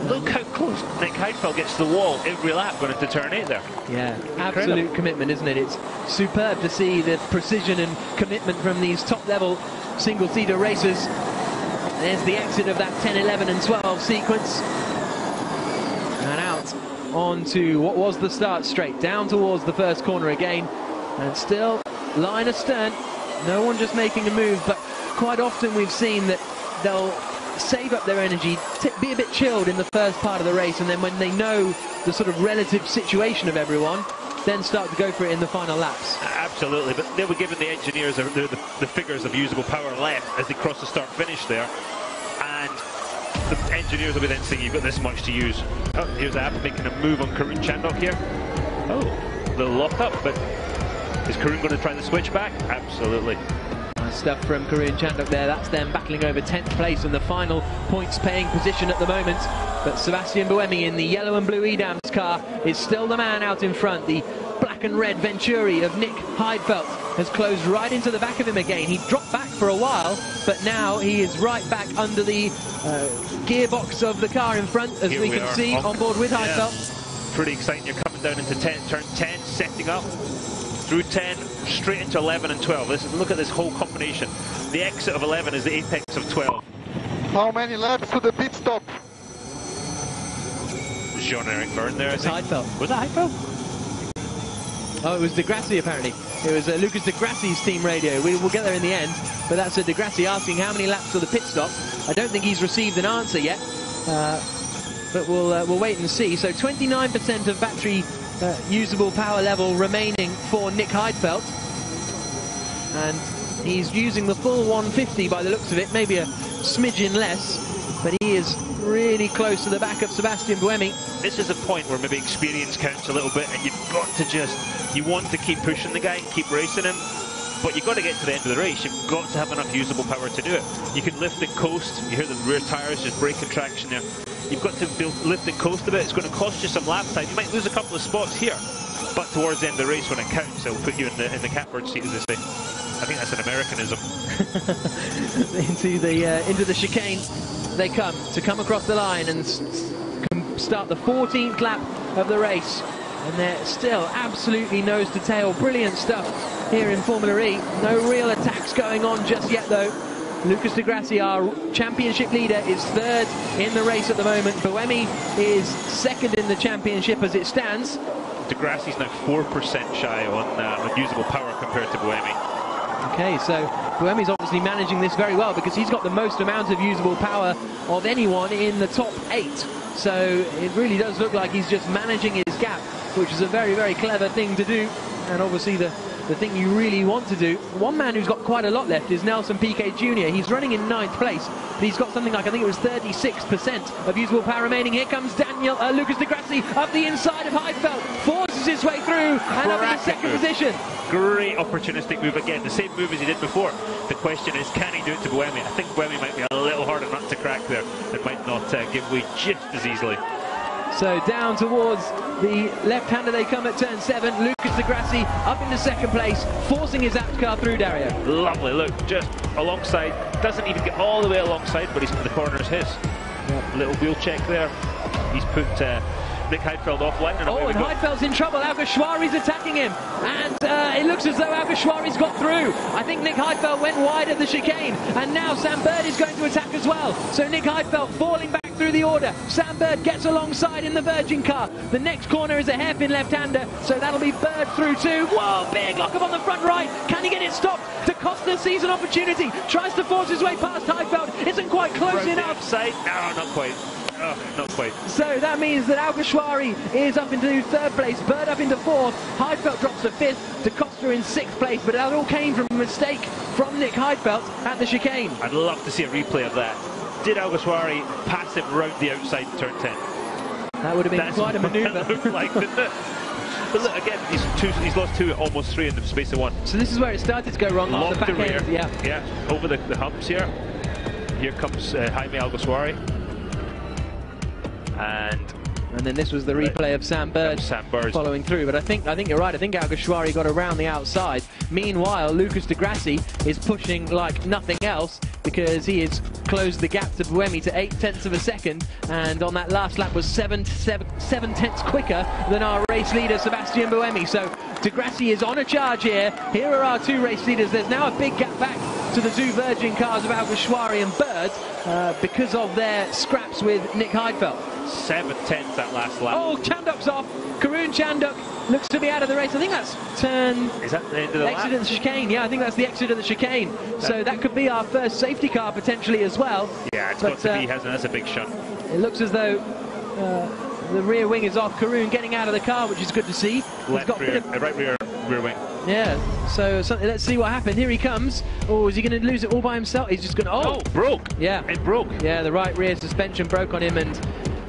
Look how close Nick Heidfeld gets to the wall every lap going into turn 8 there. Yeah, absolute commitment, isn't it? It's superb to see the precision and commitment from these top-level single-seater racers. There's the exit of that 10, 11 and 12 sequence. And out onto what was the start straight, down towards the first corner again. And still line astern, no one just making a move, but quite often we've seen that they'll save up their energy, be a bit chilled in the first part of the race, and then when they know the sort of relative situation of everyone, then start to go for it in the final laps. Absolutely, but they were giving the engineers the figures of usable power left as they cross the start-finish there, and the engineers will be then saying you've got this much to use. Oh, here's App making a move on Karun Chandok here. Oh, a little locked up, but is Karun going to try the switch back? Absolutely. Nice stuff from Karun Chandok there. That's them battling over 10th place in the final points-paying position at the moment. But Sebastian Buemi in the yellow and blue Edams car is still the man out in front. The black and red Venturi of Nick Heidfeld has closed right into the back of him again. He dropped back for a while, but now he is right back under the gearbox of the car in front, as we can see on board with Heidfeld. Pretty exciting. You're coming down into turn 10, setting up through 10, straight into 11 and 12. Look at this whole combination. The exit of 11 is the apex of 12. How many laps to the pit stop? Jean-Eric Byrne there, I think. Heidfeld. Was that Heidfeld? Oh, it was De Grassi apparently. It was Lucas De Grassi's team radio. We'll get there in the end, but that's De Grassi asking how many laps to the pit stop. I don't think he's received an answer yet, but we'll wait and see. So 29% of battery usable power level remaining for Nick Heidfeld, and he's using the full 150 by the looks of it, maybe a smidgen less, but he is really close to the back of Sebastian Buemi. This is a point where maybe experience counts a little bit, and you've got to you want to keep pushing the guy, keep racing him, but you've got to get to the end of the race. You've got to have enough usable power to do it. You can lift and coast. You hear the rear tyres just braking traction there. You've got to lift and coast a bit. It's going to cost you some lap time. You might lose a couple of spots here, but towards the end of the race, when it counts, it'll put you in the catbird seat, as they say. I think that's an Americanism. into the chicane they come across the line and start the 14th lap of the race, and they're still absolutely nose to tail. Brilliant stuff here in Formula E. No real attacks going on just yet though. Lucas De Grassi, our championship leader, is third in the race at the moment. Buemi is second in the championship as it stands. De Grassi's now 4% shy on usable power compared to Buemi. Okay, so Buemi's obviously managing this very well because he's got the most amount of usable power of anyone in the top 8. So it really does look like he's just managing his gap, which is a very, very clever thing to do. And obviously the thing you really want to do. One man who's got quite a lot left is Nelson Piquet Jr. He's running in 9th place, but he's got something like, I think it was 36% of usable power remaining. Here comes Lucas De Grassi up the inside of Heidfeld, forces his way through and up in the second position. Great opportunistic move again, the same move as he did before. The question is, can he do it to Buemi? I think Buemi might be a little harder nut to crack there. It might not give way just as easily. So down towards the left-hander they come at turn 7. Lucas De Grassi up into second place, forcing his apt car through, Dario. Lovely, look, just alongside, doesn't even get all the way alongside, but the corner's his. Yep. Little wheel check there. He's put Nick Heidfeld offline. And Heidfeld's in trouble. Alguersuari's attacking him, and it looks as though Alguersuari's got through. I think Nick Heidfeld went wide at the chicane, and now Sam Bird is going to attack as well. So Nick Heidfeld falling back through the order. Sam Bird gets alongside in the Virgin car. The next corner is a hairpin left-hander, so that'll be Bird through too. Whoa, big lock-up on the front right. Can he get it stopped? De Costa sees an opportunity, tries to force his way past Heidfeld. Isn't quite close enough. Outside. No, not quite. Oh, not quite. So that means that Alguersuari is up into 3rd place, Bird up into 4th, Heidfeld drops to 5th, De Costa in 6th place, but that all came from a mistake from Nick Heidfeld at the chicane. I'd love to see a replay of that. Did Alguersuari pass him round the outside turn 10? That would have been quite a manoeuvre. That looked like, didn't it? But look, again, he's lost 2, almost 3 in the space of 1. So this is where it started to go wrong. Long the back to rear. end. Yeah, over the humps here. Here comes Jaime Alguersuari. And then this was the replay of Sam Bird following through. But I think you're right. I think Alguersuari got around the outside. Meanwhile, Lucas De Grassi is pushing like nothing else because he has closed the gap to Buemi to 0.8 of a second. And on that last lap was 7 tenths quicker than our race leader, Sebastian Buemi. So De Grassi is on a charge here. Here are our 2 race leaders. There's now a big gap back to the 2 Virgin cars of Alguersuari and Bird because of their scraps with Nick Heidfeld. 7 tenths that last lap. Oh, Chandok's off. Karun Chandok looks to be out of the race. I think that's turn... Is that the end of the exit of the chicane? Yeah, I think that's the exit of the chicane. So that could be our first safety car potentially as well. Yeah, it's got to be, hasn't it? That's a big shunt. It looks as though The rear wing is off. Karun getting out of the car, which is good to see. Left rear, right rear wing. Yeah, so let's see what happened. Here he comes. Oh, is he going to lose it all by himself? He's just going to... Oh, broke. Yeah. It broke. Yeah, the right rear suspension broke on him and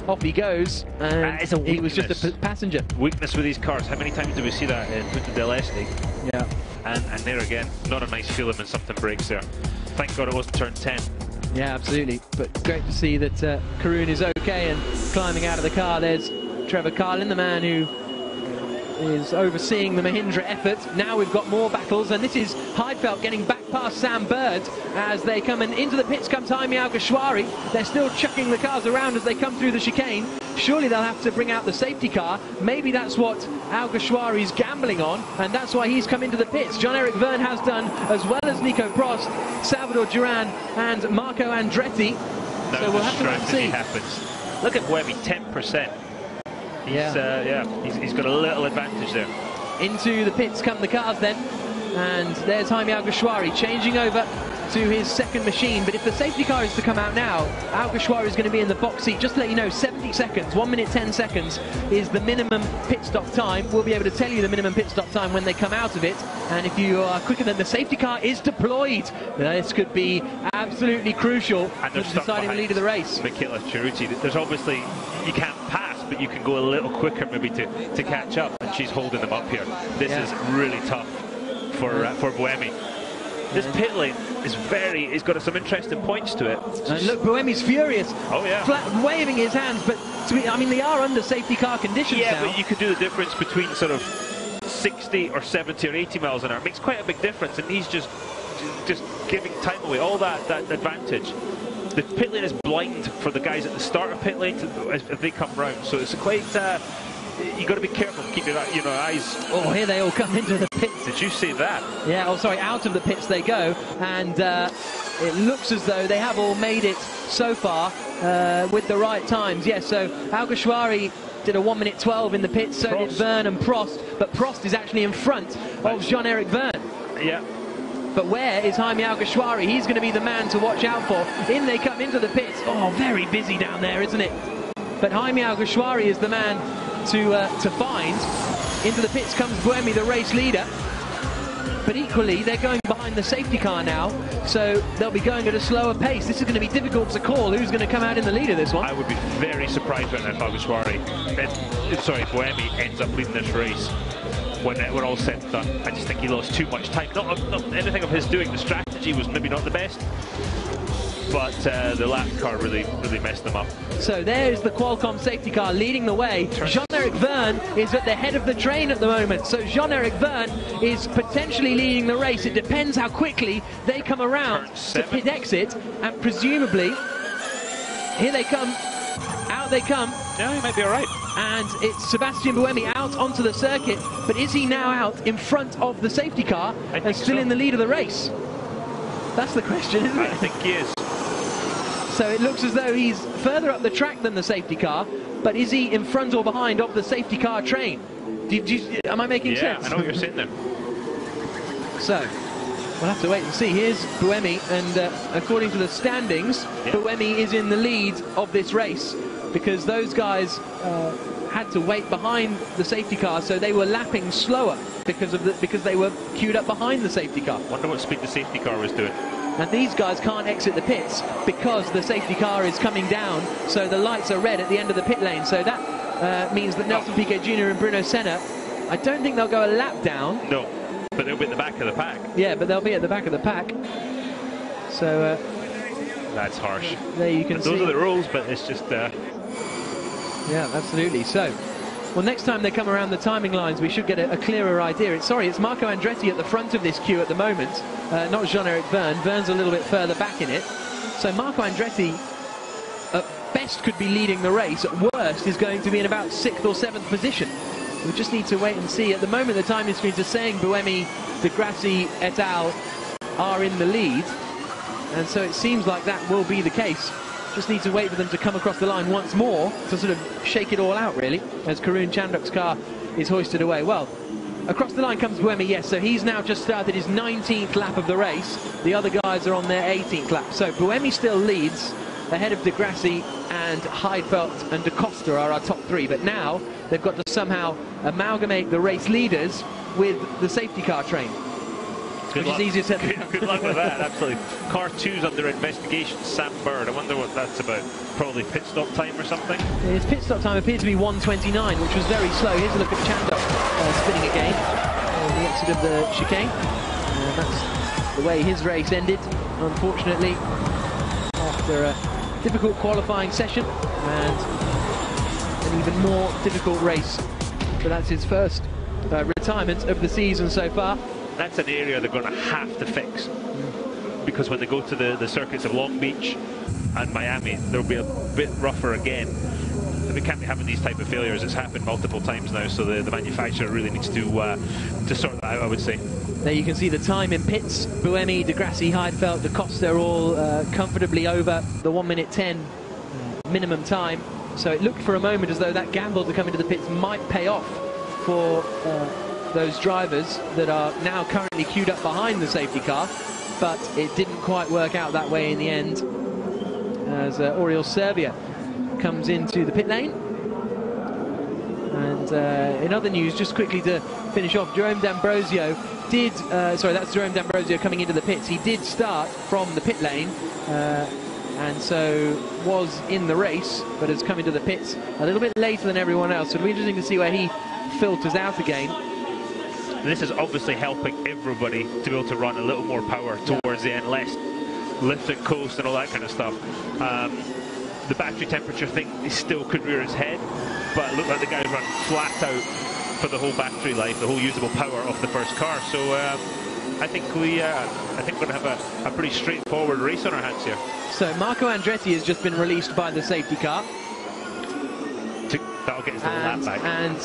off he goes. And he was just a passenger. Weakness with these cars. How many times do we see that in Punta del Este? Yeah. And there again, not a nice feeling when something breaks there. Thank God it wasn't turn 10. Yeah, absolutely. But great to see that Karun is okay and climbing out of the car. There's Trevor Carlin, the man who is overseeing the Mahindra effort. Now we've got more battles, and this is Heidfeld getting back past Sam Bird as they come in. Into the pits comes Jaime Alguersuari. They're still chucking the cars around as they come through the chicane. Surely they'll have to bring out the safety car. Maybe that's what Alguersuari's gambling on, and that's why he's come into the pits. Jean-Eric Verne has done, as well as Nico Prost, Salvador Duran and Marco Andretti. Now So we'll have to wait and see. Happens. Look at Buemi, 10%. He's got a little advantage there. Into the pits come the cars then, and there's Jaime Alguersuari changing over to his second machine. But if the safety car is to come out now, Alguersuari is going to be in the box seat. Just to let you know, 70 seconds, 1 minute 10 seconds is the minimum pit stop time. We'll be able to tell you the minimum pit stop time when they come out of it, and if you are quicker than the safety car is deployed, this could be absolutely crucial for the deciding lead of the race. Michela Ceruti, there's obviously, you can't pass, but you can go a little quicker maybe to catch up, and she's holding them up here. This is really tough for Buemi. This pit lane is it's got some interesting points to it. And look, Buemi's furious. Oh yeah. Waving his hands, but I mean, they are under safety car conditions now. Yeah, but you could do the difference between sort of 60 or 70 or 80 miles an hour. It makes quite a big difference, and he's just giving time away, all that advantage. The pit lane is blind for the guys at the start of pit lane if they come round, so it's quite you got to be careful, keep your eyes. Oh, here they all come into the pits. Did you see that? Yeah, oh sorry, out of the pits they go, and it looks as though they have all made it so far with the right times. Yes, so Alguersuari did a 1 minute 12 in the pits, so did Verne and Prost, but Prost is actually in front of Jean-Eric Verne. Yeah. But where is Jaime Alguersuari? He's going to be the man to watch out for. In they come into the pits. Oh, very busy down there, isn't it? But Jaime Alguersuari is the man to find. Into the pits comes Buemi, the race leader. But equally, they're going behind the safety car now, so they'll be going at a slower pace. This is going to be difficult to call who's going to come out in the lead of this one. I would be very surprised when Buemi ends up leading this race. When we're all said and done, I just think he lost too much time. Not anything of his doing. The strategy was maybe not the best, but the lap car really messed them up. So there's the Qualcomm safety car leading the way. Jean-Eric Verne is at the head of the train at the moment, so Jean-Eric Verne is potentially leading the race. It depends how quickly they come around to pit exit, and presumably here they come. Out they come. Yeah, he might be all right. And it's Sebastian Buemi out onto the circuit, but is he now out in front of the safety car and still in the lead of the race? That's the question, isn't it? I think he is. So it looks as though he's further up the track than the safety car, but is he in front or behind of the safety car train? Am I making sense? Yeah, I know what you're saying there. So we'll have to wait and see. Here's Buemi, and according to the standings, Buemi is in the lead of this race, because those guys had to wait behind the safety car, so they were lapping slower because they were queued up behind the safety car. Wonder what speed the safety car was doing. And these guys can't exit the pits because the safety car is coming down, so the lights are red at the end of the pit lane. So that means that Nelson Piquet Jr. and Bruno Senna, I don't think they'll go a lap down. No, but they'll be at the back of the pack. Yeah, but they'll be at the back of the pack. So that's harsh. There you can see. Those are the rules, but it's just... Yeah, absolutely. So, well, next time they come around the timing lines, we should get a clearer idea. It's Marco Andretti at the front of this queue at the moment, not Jean-Eric Verne. Verne's a little bit further back in it. So Marco Andretti, at best, could be leading the race. At worst, is going to be in about 6th or 7th position. We just need to wait and see. At the moment, the timing screens are saying Buemi, De Grassi et al. Are in the lead. And so it seems like that will be the case. Just need to wait for them to come across the line once more to sort of shake it all out, really, as Karun Chandok's car is hoisted away. Well, across the line comes Buemi, yes, so he's now just started his 19th lap of the race. The other guys are on their 18th lap. So Buemi still leads ahead of Degrassi and Heidfeld and Da Costa are our top 3, but now they've got to somehow amalgamate the race leaders with the safety car train. Good which luck. is easier said than Good luck with that, absolutely. Car 2's under investigation, Sam Bird. I wonder what that's about. Probably pit stop time or something? His pit stop time appeared to be 1:29, which was very slow. Here's a look at Chanda spinning again on the exit of the chicane. That's the way his race ended, unfortunately, after a difficult qualifying session and an even more difficult race. So that's his first retirement of the season so far. That's an area they're going to have to fix, because when they go to the circuits of Long Beach and Miami, they'll be a bit rougher again. We can't be having these type of failures. It's happened multiple times now, so the manufacturer really needs to sort that out, I would say. There you can see the time in pits. Buemi, Degrassi, Heidfeld, Da Costa are all comfortably over the 1:10 minimum time. So it looked for a moment as though that gamble to come into the pits might pay off for those drivers that are now currently queued up behind the safety car, but it didn't quite work out that way in the end, as Oriol Servia comes into the pit lane. And in other news, just quickly to finish off, Jerome D'Ambrosio did, sorry, that's Jerome D'Ambrosio coming into the pits. He did start from the pit lane, and so was in the race, but has come into the pits a little bit later than everyone else. So it'll be interesting to see where he filters out again. This is obviously helping everybody to be able to run a little more power towards the end, less lift and coast and all that kind of stuff. The battery temperature thing still could rear its head, but it looked like the guys run flat out for the whole battery life, the whole usable power of the first car. So I think we're going to have a pretty straightforward race on our hands here. So Marco Andretti has just been released by the safety car. That'll get his little lap back. And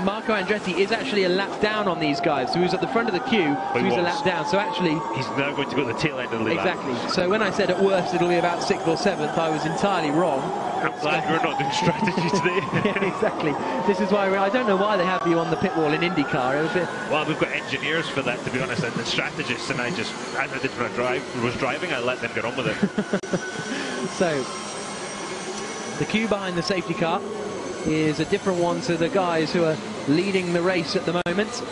Marco Andretti is actually a lap down on these guys, so he's at the front of the queue, so he's a lap down. So actually, he's now going to go to the tail end of the lead. Exactly. So when I said at worst it'll be about 6th or 7th, I was entirely wrong. I'm glad we're not doing strategy today. Yeah, exactly. This is why I don't know why they have you on the pit wall in IndyCar. Well, we've got engineers for that, to be honest, and the strategists, and as I did when I was driving, I let them get on with it. So the queue behind the safety car is a different one to the guys who are leading the race at the moment.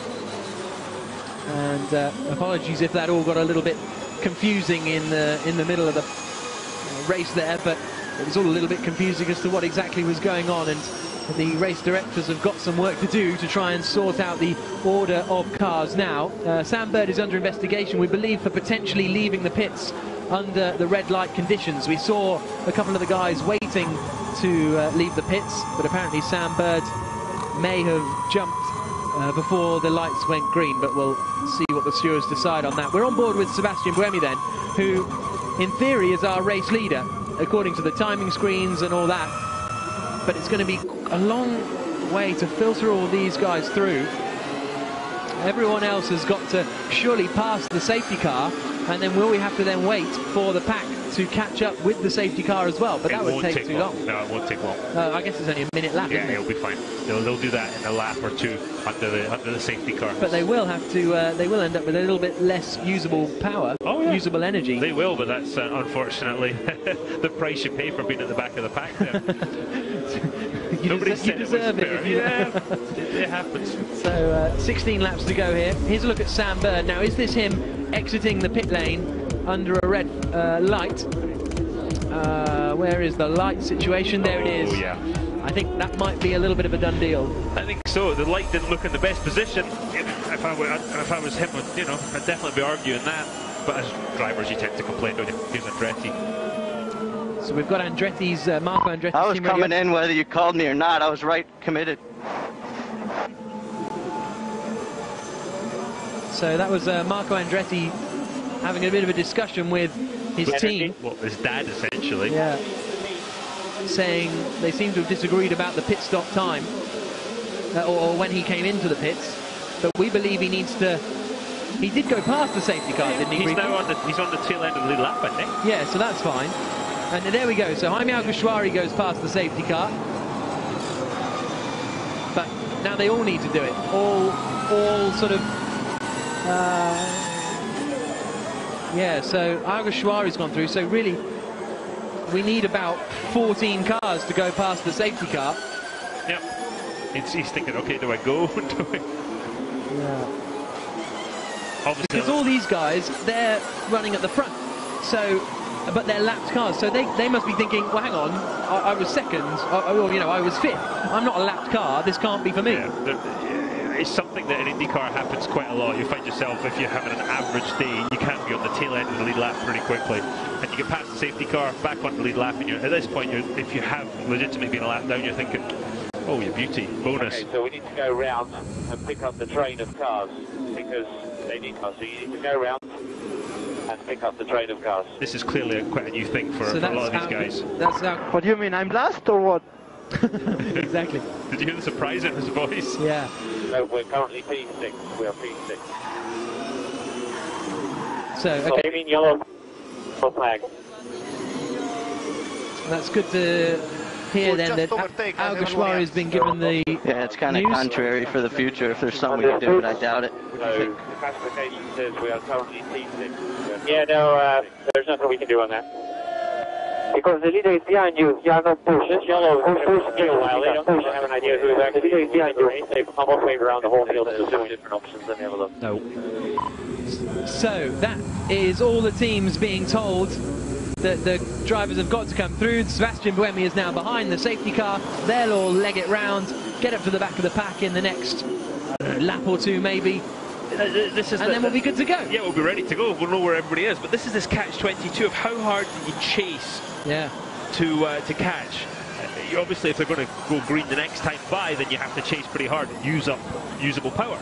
And apologies if that all got a little bit confusing in the middle of the race there, but it was all a little bit confusing as to what exactly was going on, and the race directors have got some work to do to try and sort out the order of cars now. Sam Bird is under investigation, we believe, for potentially leaving the pits under the red light conditions. We saw a couple of the guys waiting to leave the pits, but apparently Sam Bird may have jumped before the lights went green, but we'll see what the stewards decide on that. We're on board with Sebastian Buemi then, who in theory is our race leader according to the timing screens and all that, but it's going to be a long way to filter all these guys through. Everyone else has got to surely pass the safety car, and then will we have to then wait for the pack to catch up with the safety car as well? But that would take too long. No, it won't take long. I guess it's only a minute lap. Yeah, it'll be fine. They'll do that in a lap or two under the safety car. But they will have to. They will end up with a little bit less usable power, usable energy. They will, but that's unfortunately the price you pay for being at the back of the pack there. You deserve it. Yeah, it happens. So 16 laps to go here. Here's a look at Sam Bird. Now, is this him exiting the pit lane under a red light? Where is the light situation? There it is. Yeah. I think that might be a little bit of a done deal. I think so. The light didn't look in the best position. If I was him, you know, I'd definitely be arguing that. But as drivers, you tend to complain, don't you? Here's Andretti. So we've got Andretti's, Marco Andretti's I was team coming radio. in whether you called me or not. I was right committed. So that was Marco Andretti having a bit of a discussion with his team. Well, his dad, essentially. Yeah. Saying they seem to have disagreed about the pit stop time, or when he came into the pits. But we believe he needs to. He did go past the safety car, didn't he? He's now on the tail end of the lead lap, I think. Yeah, so that's fine. And there we go. So Jaime Alguersuari goes past the safety car. But now they all need to do it. All sort of. Yeah. So Alguersuari's gone through. So really, we need about 14 cars to go past the safety car. Yeah. He's thinking, okay, do I go? Do I... Yeah. Obviously, because all these guys, they're running at the front, so, but they're lapped cars, so they must be thinking, well, hang on, I was second, or, you know, I was fifth. I'm not a lapped car. This can't be for me. Yeah, it's something that in IndyCar happens quite a lot. You find yourself, if you're having an average day, you can be on the tail end of the lead lap pretty quickly, and you get past the safety car, back on the lead lap, and at this point, if you have legitimately been a lap down, you're thinking, oh, you beauty, bonus. Okay, so we need to go round and pick up the train of cars, because they need cars. So you need to go round and pick up the train of cars. This is clearly quite a new thing for a lot of these guys. That's how. What do you mean, I'm last or what? Exactly. Did you hear the surprise in his voice? Yeah. No, we're currently P6. We are P6. So, okay. Flaming yellow flag. That's good to hear then that Alguersuari has been given the Yeah, it's kind of news. contrary for the future. If there's something we can do, but I doubt it. So the classification says we are currently P6. Yeah, no, there's nothing we can do on that. Because the leader is behind you. You have not pushed. This yellow push a while. They don't have an idea who's actually the leader is behind you. They've come all the way around the whole field and assuming different options. Let me have a look. No. So that is all the teams being told that the drivers have got to come through. Sebastian Buemi is now behind the safety car. They'll all leg it round, get up to the back of the pack in the next lap or two maybe. Then we'll be good to go. Yeah, we'll be ready to go. We'll know where everybody is. But this is this catch-22 of how hard do you chase to catch. Obviously, if they're going to go green the next time by, then you have to chase pretty hard and use up usable power.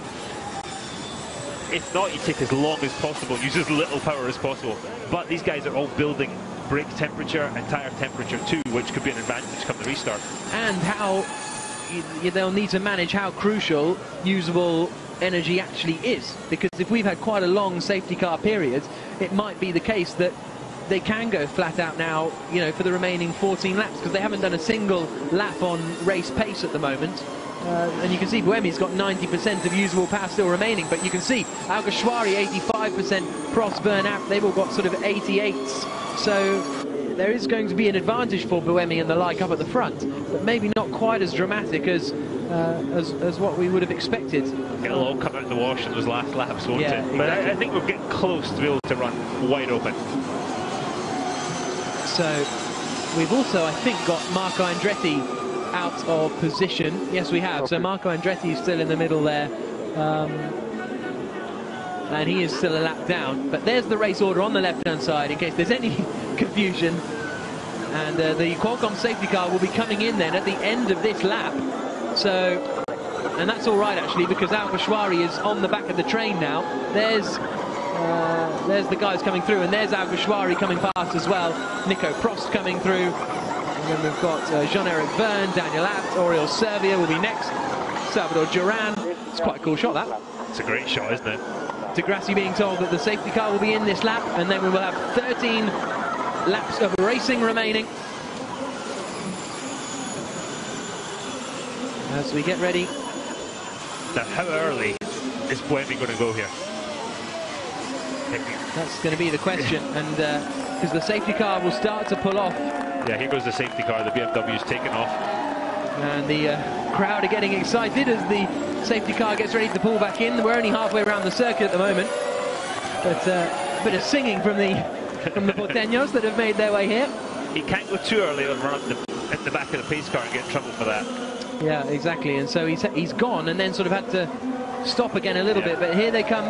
If not, you take as long as possible, use as little power as possible. But these guys are all building brake temperature and tyre temperature too, which could be an advantage come the restart. And how they'll need to manage how crucial usable energy actually is, because if we've had quite a long safety car period, it might be the case that they can go flat out now, you know, for the remaining 14 laps, because they haven't done a single lap on race pace at the moment. And you can see Buemi's got 90% of usable power still remaining, but you can see Alguersuari 85%, Prost, Bernat, they've all got sort of 88s. So there is going to be an advantage for Buemi and the like up at the front, but maybe not quite as dramatic as what we would have expected. It'll all come out the wash in those last laps, won't Yeah, it? But exactly. I think we're getting close to be able to run wide open. So we've also, I think, got Marco Andretti out of position. Yes, we have. So Marco Andretti is still in the middle there. And he is still a lap down. But there's the race order on the left-hand side in case there's any confusion. And the Qualcomm safety car will be coming in then at the end of this lap. So, and that's all right actually, because Alguersuari is on the back of the train now. There's the guys coming through, and there's Alguersuari coming past as well. Nico Prost coming through. And then we've got Jean-Eric Verne, Daniel Abt, Oriol Servia will be next. Salvador Duran. It's quite a cool shot, that. It's a great shot, isn't it? De Grassi being told that the safety car will be in this lap, and then we will have 13 laps of racing remaining. As we get ready. Now, how early is Buemi going to go here? That's going to be the question, and because the safety car will start to pull off. Yeah, here goes the safety car. The BMW's taken off. And the crowd are getting excited as the safety car gets ready to pull back in. We're only halfway around the circuit at the moment. But a bit of singing from the Porteños that have made their way here. He can't go too early and run at the back of the pace car and get in trouble for that. Yeah, exactly. And so he's gone and then sort of had to stop again a little bit. But here they come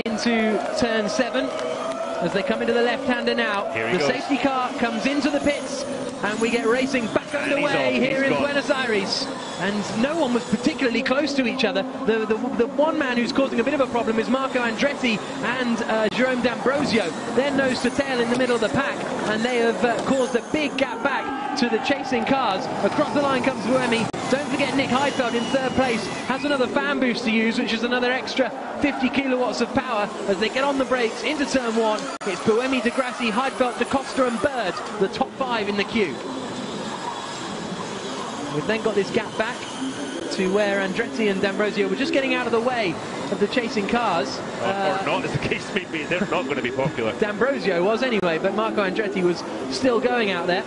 into turn 7 as they come into the left-hander now. The safety car comes into the pits and we get racing back underway here in Buenos Aires. And no one was particularly close to each other. The one man who's causing a bit of a problem is Marco Andretti and Jerome D'Ambrosio. They're nose to tail in the middle of the pack, and they have caused a big gap back to the chasing cars. Across the line comes Buemi. Don't forget Nick Heidfeld in third place has another fan boost to use, which is another extra 50 kilowatts of power as they get on the brakes into turn 1. It's Buemi, De Grassi, Heidfeld, De Costa and Bird, the top 5 in the queue. We've then got this gap back to where Andretti and D'Ambrosio were just getting out of the way of the chasing cars. Or not, as the case may be. They're not going to be popular. D'Ambrosio was anyway, but Marco Andretti was still going out there.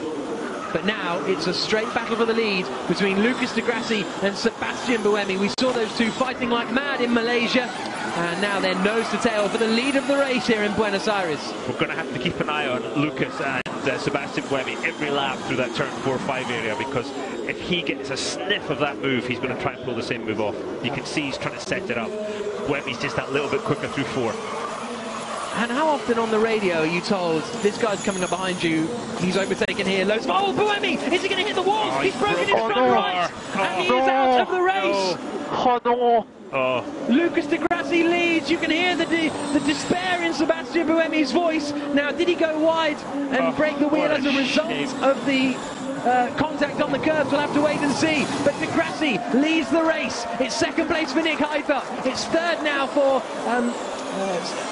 But now it's a straight battle for the lead between Lucas Di Grassi and Sebastian Buemi. We saw those two fighting like mad in Malaysia, and now they're nose to tail for the lead of the race here in Buenos Aires. We're going to have to keep an eye on Lucas and Sebastian Buemi every lap through that turn 4-5 area, because if he gets a sniff of that move, he's going to try and pull the same move off. You can see he's trying to set it up. Buemi's just that little bit quicker through 4. And how often on the radio are you told, this guy's coming up behind you, he's overtaken here, loads of... Oh, Buemi! Is he going to hit the wall? He's broken his front right! And he is out of the race! Oh, no. Oh. Lucas Di Grassi leads. You can hear the despair in Sebastian Buemi's voice. Now, did he go wide and break the wheel as a result of the contact on the curbs? We'll have to wait and see. But Di Grassi leads the race. It's second place for Nick Heidfeld. It's third now for...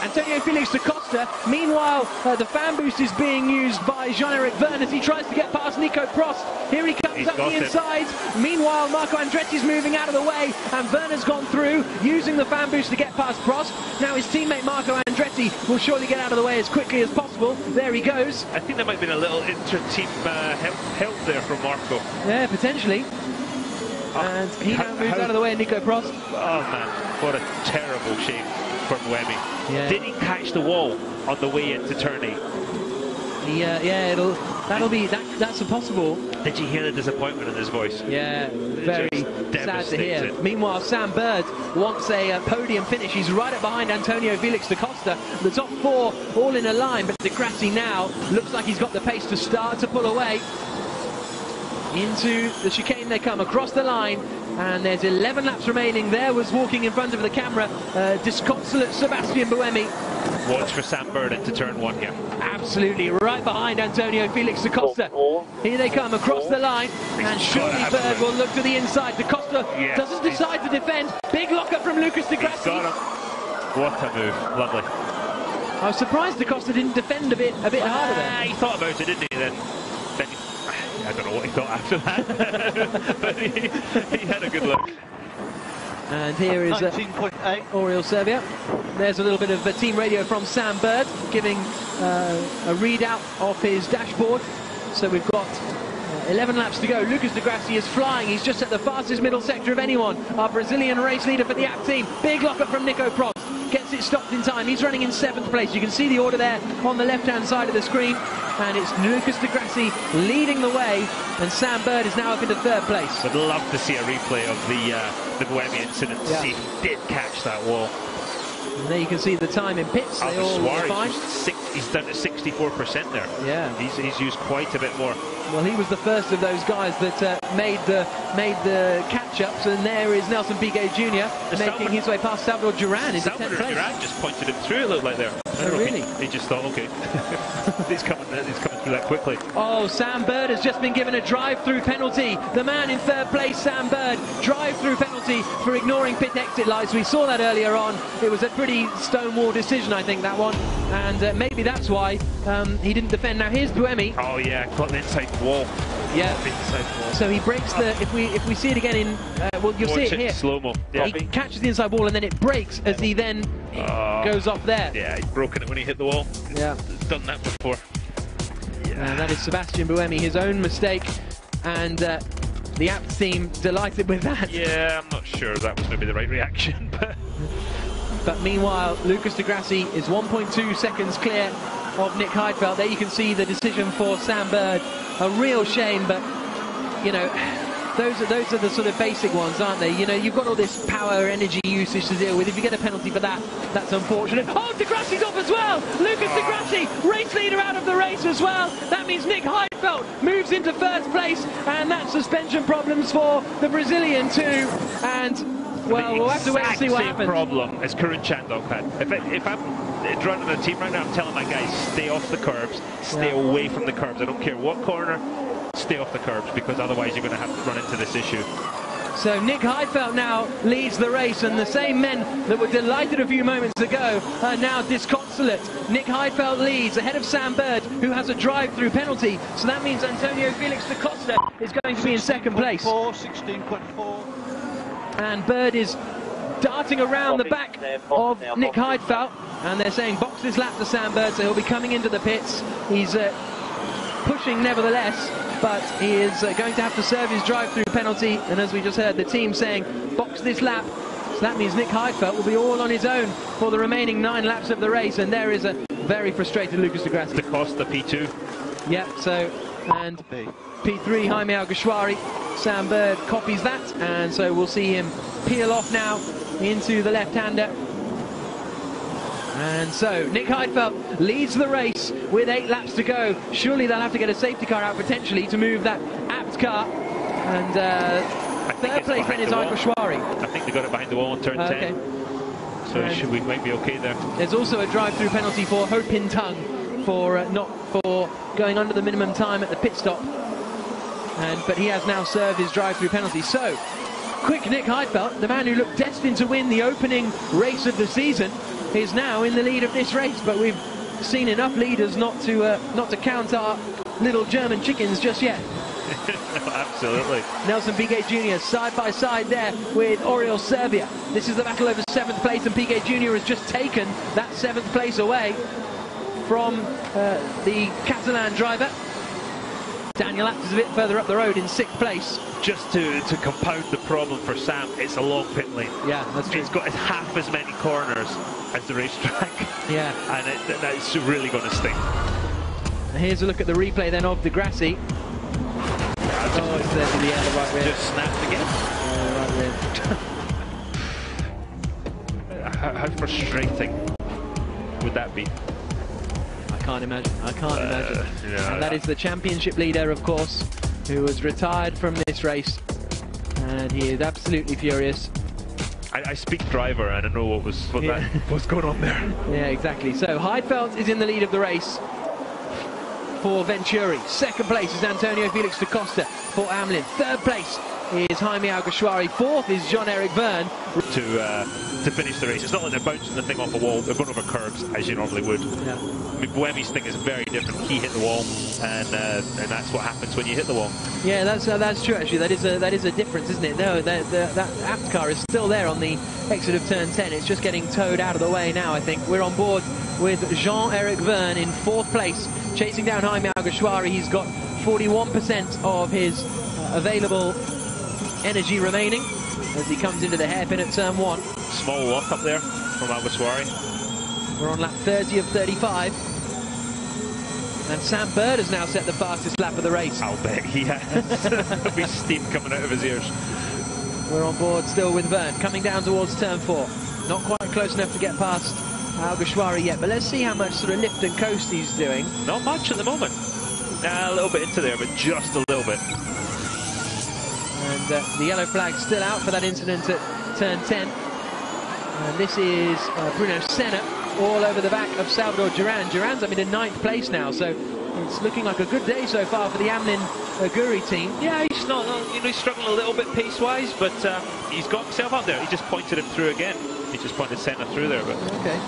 Antonio Felix da Costa. Meanwhile, the fan boost is being used by Jean-Eric Vergne as he tries to get past Nico Prost. Here he comes up the inside. Meanwhile, Marco Andretti's moving out of the way, and Vergne's gone through, using the fan boost to get past Prost. Now his teammate Marco Andretti will surely get out of the way as quickly as possible. There he goes. I think there might have been a little inter-team help there from Marco. Yeah, potentially. And he now moves out of the way of Nico Prost. Oh man, what a terrible shame for Buemi. Yeah. Did he catch the wall on the way into turn 8? That's impossible. Did you hear the disappointment in his voice? Yeah, very sad to hear. Meanwhile, Sam Bird wants a podium finish. He's right up behind Antonio Felix da Costa. The top 4 all in a line, but Di Grassi now looks like he's got the pace to start to pull away. Into the chicane they come, across the line, and there's 11 laps remaining. There was walking in front of the camera, disconsolate Sebastian Buemi. Watch for Sam Bird into turn 1 here. Absolutely, right behind Antonio Felix da Costa. Here they come across the line, and surely Bird will look to the inside. Da Costa doesn't decide to defend. Big lockup from Lucas Di Grassi. What a move, lovely. I was surprised Da Costa didn't defend a bit harder there. He thought about it, didn't he? Then I don't know what he thought after that, but he had a good look. And here is Oriol Serbia. There's a little bit of team radio from Sam Bird, giving a readout of his dashboard. So we've got 11 laps to go. Lucas Di Grassi is flying. He's just at the fastest middle sector of anyone. Our Brazilian race leader for the app team. Big lockup from Nico Prost. Gets it stopped in time. He's running in 7th place. You can see the order there on the left-hand side of the screen. And it's Lucas Di Grassi leading the way, and Sam Bird is now up into 3rd place. I'd love to see a replay of the Buemi incident to see if he did catch that wall. And there you can see the time in pits. They all fine. He's done at 64% there. Yeah, he's used quite a bit more. Well, he was the first of those guys that made the catch-ups, and there is Nelson Piquet Jr. making his way past Salvador Duran into 10th place. Duran just pointed him through, it looked like there. Oh, really? He just thought, okay, he's coming through that quickly. Oh, Sam Bird has just been given a drive-through penalty. The man in 3rd place, Sam Bird, drive-through penalty for ignoring pit exit lights. We saw that earlier on. It was a pretty stonewall decision, I think, that one. And maybe that's why he didn't defend. Now here's Buemi. Oh yeah, got the inside wall. Yeah. So he breaks the. If we see it again in, well, you'll see it here. Slow-mo. Yeah. He catches the inside wall and then it breaks as he then goes off there. Yeah, he's broken it when he hit the wall. Yeah. Done that before. Yeah. That is Sebastian Buemi, his own mistake, and the app team delighted with that. Yeah, I'm not sure that was maybe the right reaction, but. But meanwhile, Lucas Di Grassi is 1.2 seconds clear of Nick Heidfeld. There you can see the decision for Sam Bird. A real shame, but you know, those are the sort of basic ones, aren't they? You know, you've got all this power, energy usage to deal with. If you get a penalty for that, that's unfortunate. Oh, Di Grassi's off as well! Lucas Di Grassi, race leader out of the race as well. That means Nick Heidfeld moves into 1st place, and that's suspension problems for the Brazilian too. And well, we'll have to wait and see what happens. Same problem as Kurun Chandok had. If I'm running a team right now, I'm telling my guys, stay off the curbs, stay away from the curbs. I don't care what corner, stay off the curbs, because otherwise you're going to have to run into this issue. So Nick Heidfeld now leads the race, and the same men that were delighted a few moments ago are now disconsolate. Nick Heidfeld leads ahead of Sam Bird, who has a drive-through penalty. So that means Antonio Felix da Costa is going to be in 2nd place. 16.4. and Bird is darting around the back of Nick Heidfeld, and they're saying box this lap to Sam Bird, so he'll be coming into the pits. He's pushing nevertheless, but he is going to have to serve his drive-through penalty, and as we just heard, the team saying box this lap. So that means Nick Heidfeld will be all on his own for the remaining 9 laps of the race, and there is a very frustrated Lucas de Grassi. The Costa P2. Yep, so, and P3, Jaime Alguersuari. Sam Bird copies that, and so we'll see him peel off now into the left-hander. And so Nick Heidfeld leads the race with 8 laps to go. Surely they'll have to get a safety car out potentially to move that apt car. And third place then is Alguersuari. I think they got it behind the wall on turn 10. So we might be okay there. There's also a drive-through penalty for Ho Pin Tung for not for going under the minimum time at the pit stop. But he has now served his drive-through penalty. So, quick Nick Heidfeld, the man who looked destined to win the opening race of the season, is now in the lead of this race. But we've seen enough leaders not to count our little German chickens just yet. Absolutely. Nelson Piquet Jr. side by side there with Oriol Serbia. This is the battle over 7th place, and Piquet Jr. has just taken that 7th place away from the Catalan driver. Daniel Abt is a bit further up the road in 6th place. Just to compound the problem for Sam, it's a long pit lane. Yeah, that's true. It's got half as many corners as the racetrack. Yeah. And that's really going to sting. Here's a look at the replay then of de Grassi. Oh, it's there to the end, right rear. Just snapped again. Right rear. How frustrating would that be? I can't imagine. I can't imagine. Yeah, and that is the championship leader, of course, who was retired from this race. And he is absolutely furious. I speak driver, and I know what's going on there. Yeah, exactly. So Heidfeld is in the lead of the race for Venturi. 2nd place is Antonio Felix da Costa for Amlin. 3rd place is Jaime Alguersuari. 4th is Jean-Eric Verne. To finish the race. It's not like they're bouncing the thing off a wall. They're going over curves as you normally would. Yeah. I mean, Buemi's thing is very different. He hit the wall, and that's what happens when you hit the wall. Yeah, that's true actually. That is a difference, isn't it? No, that apt car is still there on the exit of turn 10. It's just getting towed out of the way now, I think. We're on board with Jean-Eric Verne in 4th place, chasing down Jaime Alguersuari. He's got 41% of his available energy remaining as he comes into the hairpin at turn 1. Small lock up there from Alguersuari. We're on lap 30 of 35. And Sam Bird has now set the fastest lap of the race. I'll bet he has. There'll be steam coming out of his ears. We're on board still with Verne, coming down towards turn 4. Not quite close enough to get past Alguersuari yet, but let's see how much sort of lift and coast he's doing. Not much at the moment. A little bit into there, but just a little bit. And the yellow flag still out for that incident at turn 10. And this is Bruno Senna all over the back of Salvador Duran. Duran's in 9th place now, so it's looking like a good day so far for the Amlin Aguri team. Yeah, he's not, he's struggling a little bit pace-wise, but he's got himself up there. He just pointed him through again. He just pointed Senna through there. But okay.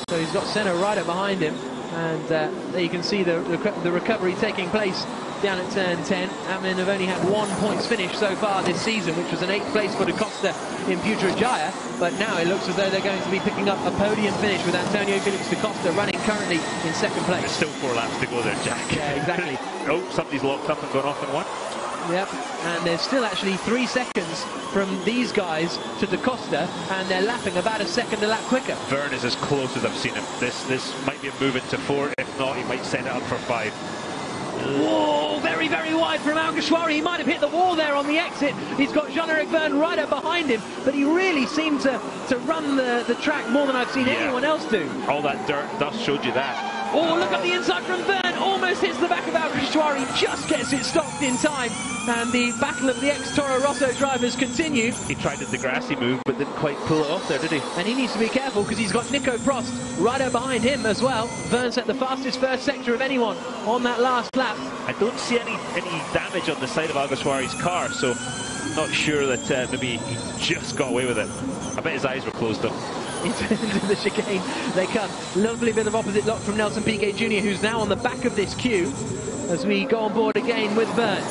So he's got Senna right up behind him, and there you can see the recovery taking place down at turn 10. Amlin have only had 1 points finish so far this season, which was an 8th place for Da Costa in Putrajaya, but now it looks as though they're going to be picking up a podium finish with Antonio Felix da Costa running currently in 2nd place. There's still 4 laps to go there, Jack. Yeah, exactly. Oh, somebody's locked up and gone off in one. Yep, and there's still actually 3 seconds from these guys to Da Costa, and they're lapping about a second a lap quicker. Verne is as close as I've seen him. This might be a move into 4. If not, he might send it up for 5. Whoa, very, very wide from Alguersuari. He might have hit the wall there on the exit. He's got Jean-Eric Verne right up behind him, but he really seemed to run the track more than I've seen anyone else do. All that dirt dust showed you that. Oh, look up the inside from Verne. Almost hits the back of Alguersuari, just gets it stopped in time. And the battle of the ex-Toro Rosso drivers continue. He tried the de Grassi move, but didn't quite pull it off there, did he? And he needs to be careful because he's got Nico Prost right up behind him as well. Verne set the fastest first sector of anyone on that last lap. I don't see any damage on the side of Alguersuari's car, so not sure that maybe he just got away with it. I bet his eyes were closed up. Into the chicane they come. Lovely bit of opposite lock from Nelson Piquet Jr., who's now on the back of this queue as we go on board again with Verne.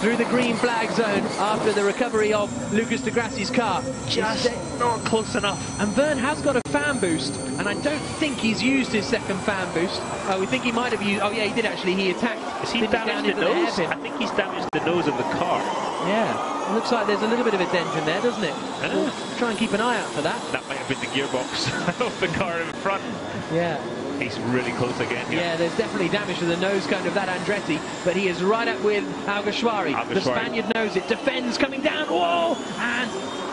through the green flag zone after the recovery of Lucas de Grassi's car. Just not close enough. And Verne has got a fan boost, and I don't think he's used his second fan boost. We think he might have used... Oh yeah, he did actually. He attacked. Is he damaged the nose? I think he's damaged the nose of the car. Yeah, it looks like there's a little bit of a dent in there, doesn't it? We'll try and keep an eye out for that. That might have been the gearbox of the car in front. Yeah. He's really close again here. Yeah, there's definitely damage to the nose cone of that Andretti, but he is right up with Alguersuari. The Spaniard knows it, defends, coming down, whoa! And,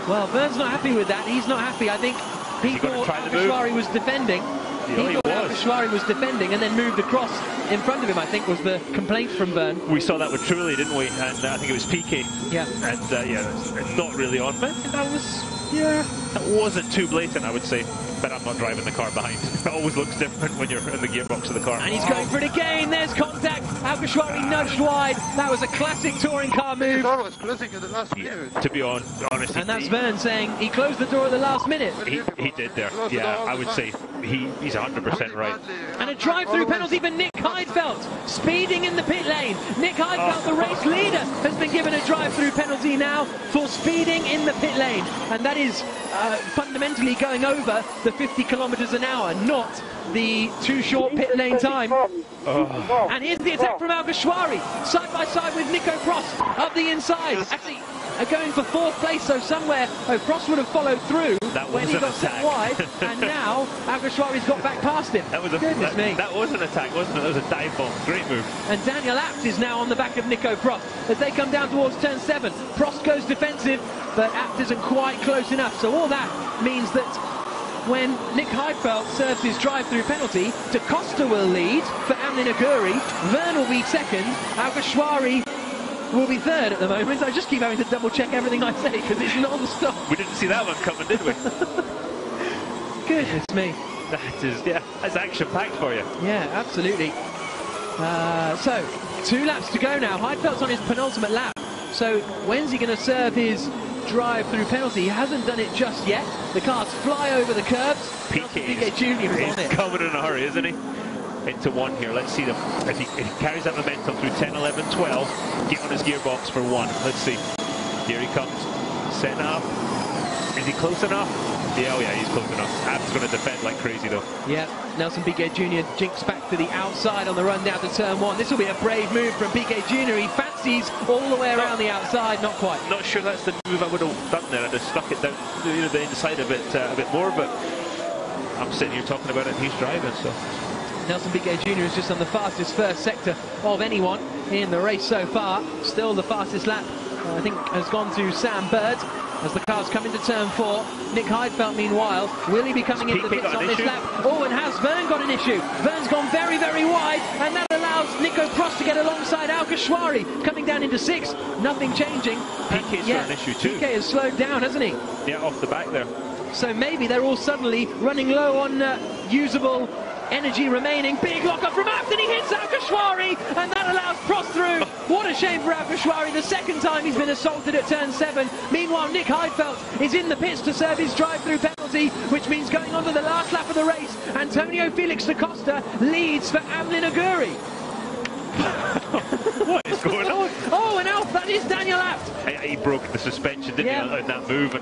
well, Verne's not happy with that. He's not happy. I think he thought Alguersuari was defending. He thought Alguersuari was defending and then moved across in front of him, I think, was the complaint from Verne. We saw that with Trulli, didn't we? And I think it was Piquet. Yeah. And, yeah, it's not really on, but that was, yeah, that wasn't too blatant, I would say. But I'm not driving the car behind. It always looks different when you're in the gearbox of the car. And he's going for it again. There's contact. Alguersuari nudged wide. That was a classic touring car move. To be honest. And that's Verne saying he closed the door at the last minute. He did there. Yeah, I would say he's 100% right. And a drive-through penalty for Nick Heidfeld, speeding in the pit lane. Nick Heidfeld, the race leader, has been given a drive-through penalty now for speeding in the pit lane. And that is fundamentally going over the 50 kilometers an hour, not the too short pit lane time. And here's the attack from Alguersuari, side by side with Nico Prost up the inside. Actually, going for fourth place, so somewhere Prost would have followed through when he got set wide, and now Alguersuari's got back past him. That was that was an attack, wasn't it? That was a dive bomb. Great move. And Daniel Abt is now on the back of Nico Prost as they come down towards turn 7. Prost goes defensive, but Abt isn't quite close enough. So all that means that when Nick Heidfeld serves his drive-through penalty, De Costa will lead for Amlin Aguri, Verne will be second, Alguersuari will be third at the moment. I just keep having to double-check everything I say because it's non-stop. We didn't see that one coming, did we? Goodness me. That is, yeah, that's action-packed for you. Yeah, absolutely. So, 2 laps to go now. Heidfeld's on his penultimate lap. So, when's he going to serve his drive-through penalty? He hasn't done it just yet. The cars fly over the curbs. Piquet Jr. is on it. He's coming in a hurry, isn't he? Into 1 here. Let's see them. If he carries that momentum through 10, 11, 12, get on his gearbox for 1. Let's see. Here he comes. Setting up. Is he close enough? Yeah, oh yeah, he's close enough. Abt's going to defend like crazy though. Yeah, Nelson Piquet Jr. jinks back to the outside on the run down to turn 1. This will be a brave move from Piquet Jr. He fancies all the way around the outside, not quite. Not sure that's the move I would have done there. I'd have stuck it down the inside a bit more, but I'm sitting here talking about it and he's driving, so. Nelson Piquet Jr. is just on the fastest first sector of anyone in the race so far. Still the fastest lap, I think, has gone to Sam Bird as the cars come into turn 4. Nick Heidfeld, meanwhile, will he be coming into the pits on this lap? Oh, and has Verne got an issue? Verne's gone very, very wide, and that allows Nico Prost to get alongside Alguersuari, coming down into 6th. Nothing changing. Piquet's got an issue too. Piquet has slowed down, hasn't he? Yeah, off the back there. So maybe they're all suddenly running low on usable energy remaining. Big lock-up from Abt, and he hits Alguersuari, and that allows Prost through. What a shame for Alguersuari, the second time he's been assaulted at turn 7. Meanwhile, Nick Heidfeld is in the pits to serve his drive-through penalty, which means going on to the last lap of the race. Antonio Felix da Costa leads for Amlin Aguri. What is going on? Oh, and Alf, that is Daniel Abt. He broke the suspension, didn't he, in that move?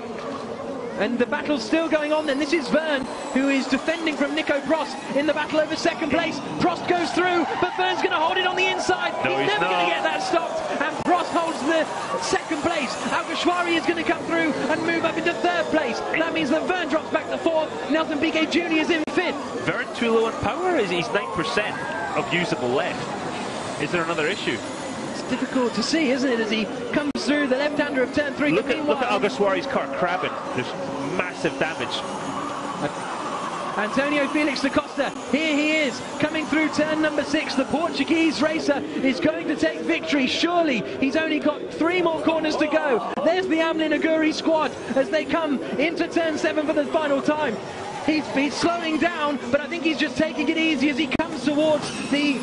And the battle's still going on then. This is Verne, who is defending from Nico Prost in the battle over second place. Prost goes through, but Verne's going to hold it on the inside. No, he's never going to get that stopped. And Prost holds the second place. Alguersuari is going to come through and move up into 3rd place. That means that Verne drops back to 4th. Nelson Piquet Jr. is in 5th. Verne too low on power? He's 9% of usable left. Is there another issue? It's difficult to see, isn't it, as he comes through the left-hander of turn 3. Look at Alguersuari's car crabbing. There's massive damage. Antonio Felix da Costa, here he is, coming through turn number 6. The Portuguese racer is going to take victory, surely. He's only got 3 more corners to go. There's the Amlin Aguri squad as they come into turn 7 for the final time. He's slowing down, but I think he's just taking it easy as he comes towards the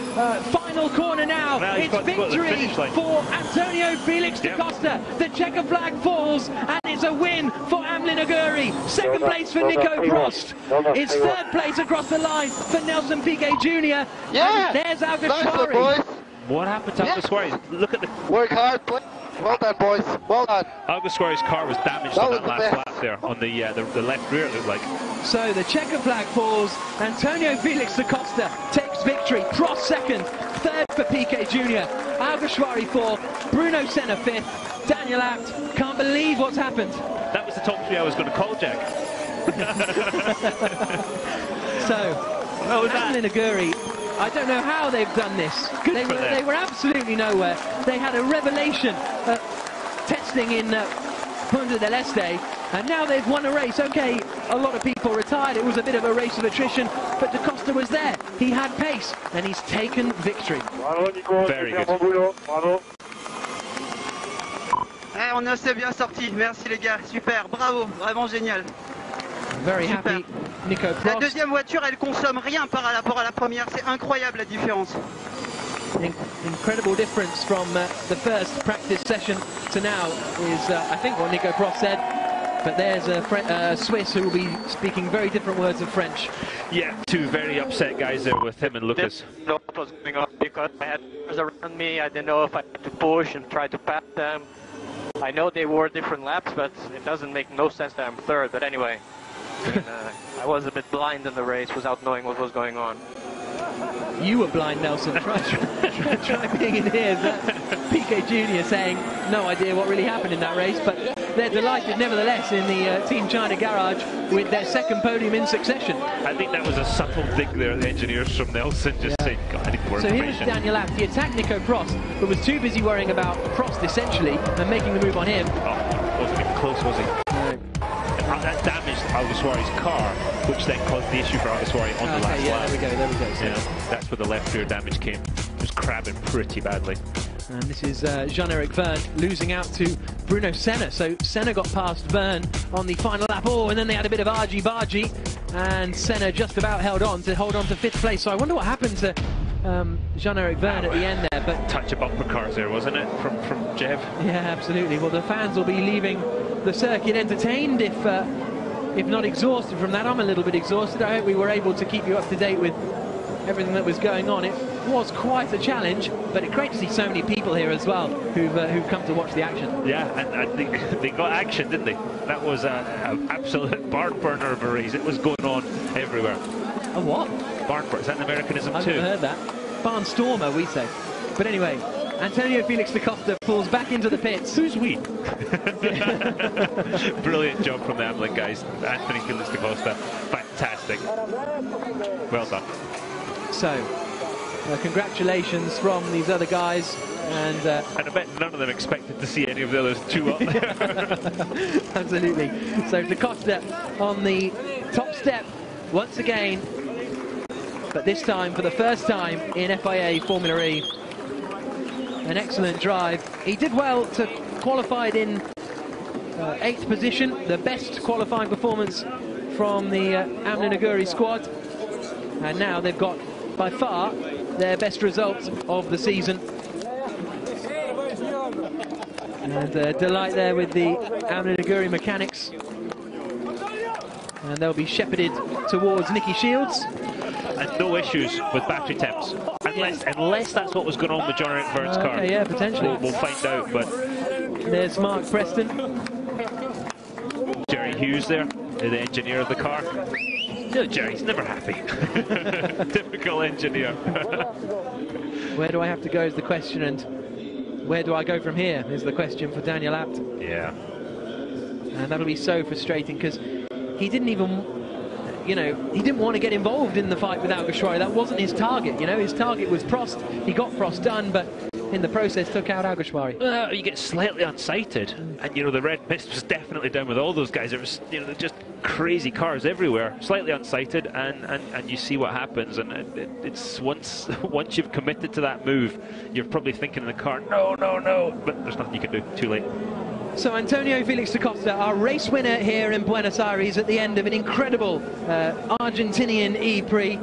final corner now. It's victory for Antonio Felix da Costa. The checker flag falls, and it's a win for Amlin Aguri. 2nd place for Nico Prost. It's 3rd place across the line for Nelson Piquet Jr. Yeah, and there's Alguersuari. What happened to Alguersuari? Look at the... Work hard, play. Well done, boys. Well done. Alguersuari's car was damaged on that last lap there, on the left rear, it looked like. So the checker flag falls. Antonio Felix da Costa takes victory. Prost second, third for Piquet Jr., Alguersuari fourth, Bruno Senna fifth, Daniel Abt. Can't believe what's happened. That was the top three I was going to call, Jack. So, Amlin Aguri, I don't know how they've done this. They were absolutely nowhere. They had a revelation testing in Punta del Este, and now they've won a race. Okay, a lot of people retired. It was a bit of a race of attrition, but Da Costa was there. He had pace, and he's taken victory. Very good. On est assez bien sorti. Merci les gars. Super. Bravo. Vraiment génial. Very happy. Nico Prost. La deuxième voiture, elle consomme rien par rapport à la première. C'est incroyable la différence. Incredible difference from the first practice session to now is, I think, what Nico Prost said. But there's a Swiss who will be speaking very different words of French. Yeah, two very upset guys there with him and Lucas. I didn't know what was going on because I had cars around me. I didn't know if I had to push and try to pass them. I know they were different laps, but it doesn't make no sense that I'm third. But anyway, I was a bit blind in the race without knowing what was going on. You were blind, Nelson. Try being in here. That's Piquet Jr. saying no idea what really happened in that race, but they're delighted nevertheless in the Team China garage with their second podium in succession. I think that was a subtle dig there, the engineers from Nelson, just saying, God, I need more So information. here's Daniel Abt. He attacked Nico Prost, but was too busy worrying about Prost essentially and making the move on him. Oh, wasn't even close, was he? No. That damaged Alguersuari's car, which then caused the issue for Alguersuari on the last lap. There we go. So yeah, that's where the left rear damage came. It was crabbing pretty badly. And this is Jean-Eric Verne losing out to Bruno Senna. So Senna got past Verne on the final lap. Oh, and then they had a bit of argy-bargy, and Senna just about hold on to fifth place. So I wonder what happened to Jean-Eric Verne at the end there. But touch of bumper cars there, wasn't it, from Jev? Yeah, absolutely. Well, the fans will be leaving the circuit entertained, if not exhausted from that. I'm a little bit exhausted. I hope we were able to keep you up to date with everything that was going on. It was quite a challenge, but it's great to see so many people here as well who've come to watch the action. Yeah, and they got action, didn't they? That was an absolute barn burner of a race. It was going on everywhere. A what? Barn burner. Is that an Americanism I've too? never heard that. Barnstormer, we say. But anyway, Antonio Felix da Costa pulls back into the pits. Who's we? Brilliant job from the Amlin guys. Anthony Felix da Costa, fantastic. Well done. So, congratulations from these other guys. And I bet none of them expected to see any of the others two up there. Absolutely. So da Costa on the top step once again, but this time for the first time in FIA Formula E. An excellent drive. He did well to qualify in 8th position, the best qualifying performance from the Amlin Aguri squad. And now they've got by far their best results of the season. And delight there with the Amlin Aguri mechanics. And they'll be shepherded towards Nicky Shields. And no issues with battery temps. Unless that's what was going on with Jean-Eric Verne's car. Okay, yeah, potentially. We'll find out, but... There's Mark Preston. Jerry Hughes there, the engineer of the car. No, Jerry's never happy. Typical engineer. Where do I have to go is the question, and where do I go from here is the question for Daniel Abt. Yeah. And that'll be so frustrating because he didn't even, he didn't want to get involved in the fight with Alguersuari. That wasn't his target, His target was Prost. He got Prost done, but in the process took out Alguersuari. You get slightly unsighted, and the red mist was definitely down with all those guys. There was, just crazy cars everywhere, slightly unsighted, and you see what happens. And it's once you've committed to that move, you're probably thinking in the car, no, but there's nothing you can do. Too late. So Antonio Felix da Costa, our race winner here in Buenos Aires at the end of an incredible Argentinian ePrix,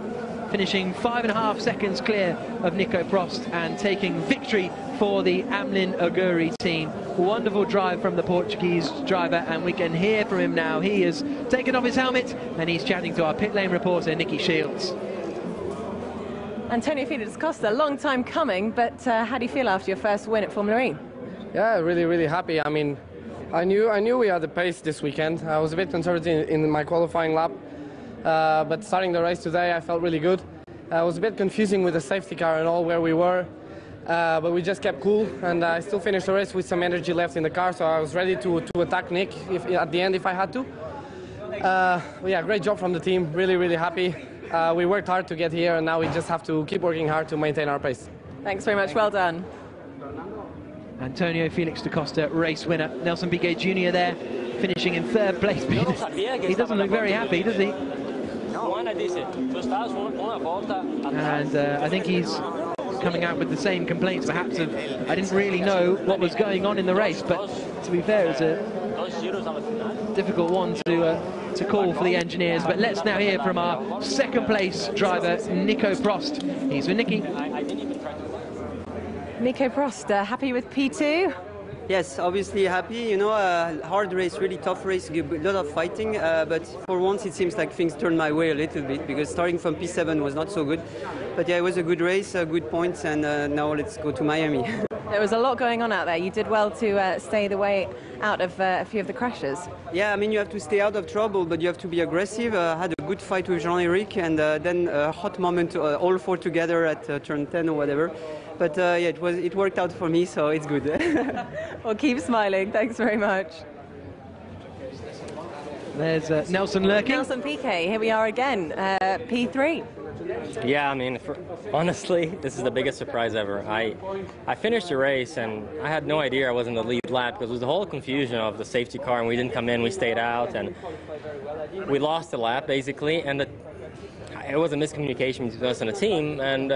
finishing 5.5 seconds clear of Nico Prost and taking victory for the Amlin Aguri team. Wonderful drive from the Portuguese driver, and we can hear from him now. He has taken off his helmet and he's chatting to our pit lane reporter Nicky Shields. Antonio Felix Costa, long time coming, but how do you feel after your first win at Formula E? Yeah, really, really happy. I mean, I knew we had the pace this weekend. I was a bit conservative in my qualifying lap, but starting the race today, I felt really good. It was a bit confusing with the safety car and all where we were, but we just kept cool, and I still finished the race with some energy left in the car, so I was ready to attack Nick at the end if I had to. Yeah, great job from the team. Really, really happy. We worked hard to get here, and now we just have to keep working hard to maintain our pace. Thanks very much. Well done. Antonio Felix da Costa, race winner. Nelson Piquet Jr. there, finishing in third place. He doesn't look very happy, does he? And I think he's coming out with the same complaints, perhaps, of I didn't really know what was going on in the race. But to be fair, it's a difficult one to call for the engineers. But let's now hear from our second place driver, Nico Prost. He's with Nicky. Nico Prost, happy with P2? Yes, obviously happy. You know, hard race, really tough race, a lot of fighting. But for once, it seems like things turned my way a little bit, because starting from P7 was not so good. But yeah, it was a good race, good points, and now let's go to Miami. There was a lot going on out there. You did well to stay the way out of a few of the crashes. Yeah, I mean, you have to stay out of trouble, but you have to be aggressive. Had a good fight with Jean-Eric, and then a hot moment, all four together at turn 10 or whatever. But yeah, it worked out for me, so it's good. Well, keep smiling. Thanks very much. There's Nelson lurking. Nelson Piquet, here we are again, P3. Yeah, I mean, honestly, this is the biggest surprise ever. I finished the race, and I had no idea I was in the lead lap, because it was the whole confusion of the safety car, and we didn't come in, we stayed out, and we lost the lap, basically, and it was a miscommunication between us and the team, and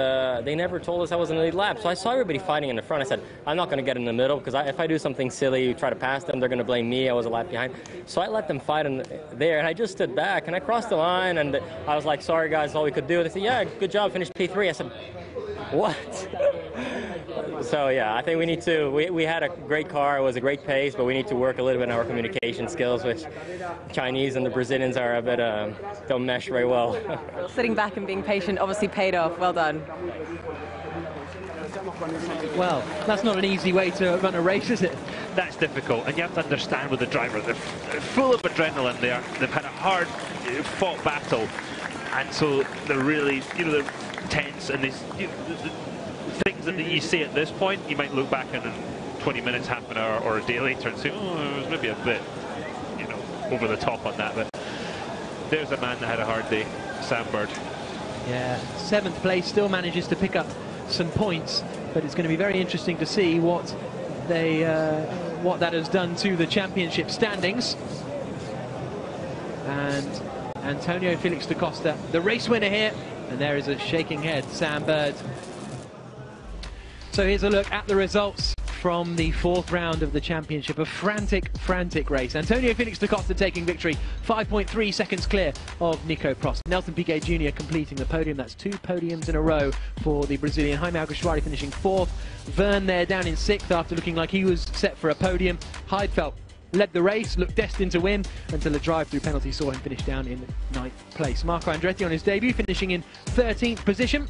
they never told us I was in the lead lap. So I saw everybody fighting in the front. I said, I'm not going to get in the middle, because if I do something silly, try to pass them, they're going to blame me. I was a lap behind. So I let them fight there, and I just stood back, and I crossed the line, and I was like, sorry, guys, that's all we could do. They said, yeah, good job, finished P3. I said, what? So yeah, I think we need to, we had a great car, it was a great pace, but we need to work a little bit on our communication skills, which Chinese and the Brazilians are a bit, don't mesh very well. Sitting back and being patient obviously paid off. Well done. Well, that's not an easy way to run a race, is it? That's difficult, and you have to understand with the driver, they're full of adrenaline. They've had a hard fought battle, and so they're really, they're tense, and these things that you see at this point, you might look back in 20 minutes, half an hour, or a day later and say, oh, it was maybe a bit, over the top on that. But there's a man that had a hard day, Sam Bird. Yeah, 7th place, still manages to pick up some points, but it's going to be very interesting to see what that has done to the championship standings. And Antonio Felix da Costa, the race winner here, and there is a shaking head, Sam Bird. So here's a look at the results from the 4th round of the championship. A frantic race. Antonio Felix da Costa taking victory, 5.3 seconds clear of Nico Prost. Nelson Piquet Jr. completing the podium. That's 2 podiums in a row for the Brazilian. Jaime Alguersuari finishing 4th. Verne there down in 6th after looking like he was set for a podium. Heidfeld led the race, looked destined to win until a drive-through penalty saw him finish down in 9th place. Marco Andretti on his debut finishing in 13th position.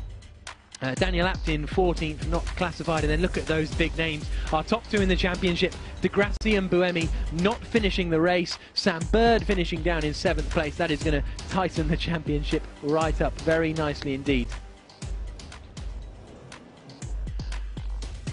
Daniel Abt in 14th, not classified, and then look at those big names. Our top 2 in the championship, De Grassi and Buemi not finishing the race. Sam Bird finishing down in 7th place. That is going to tighten the championship right up very nicely indeed.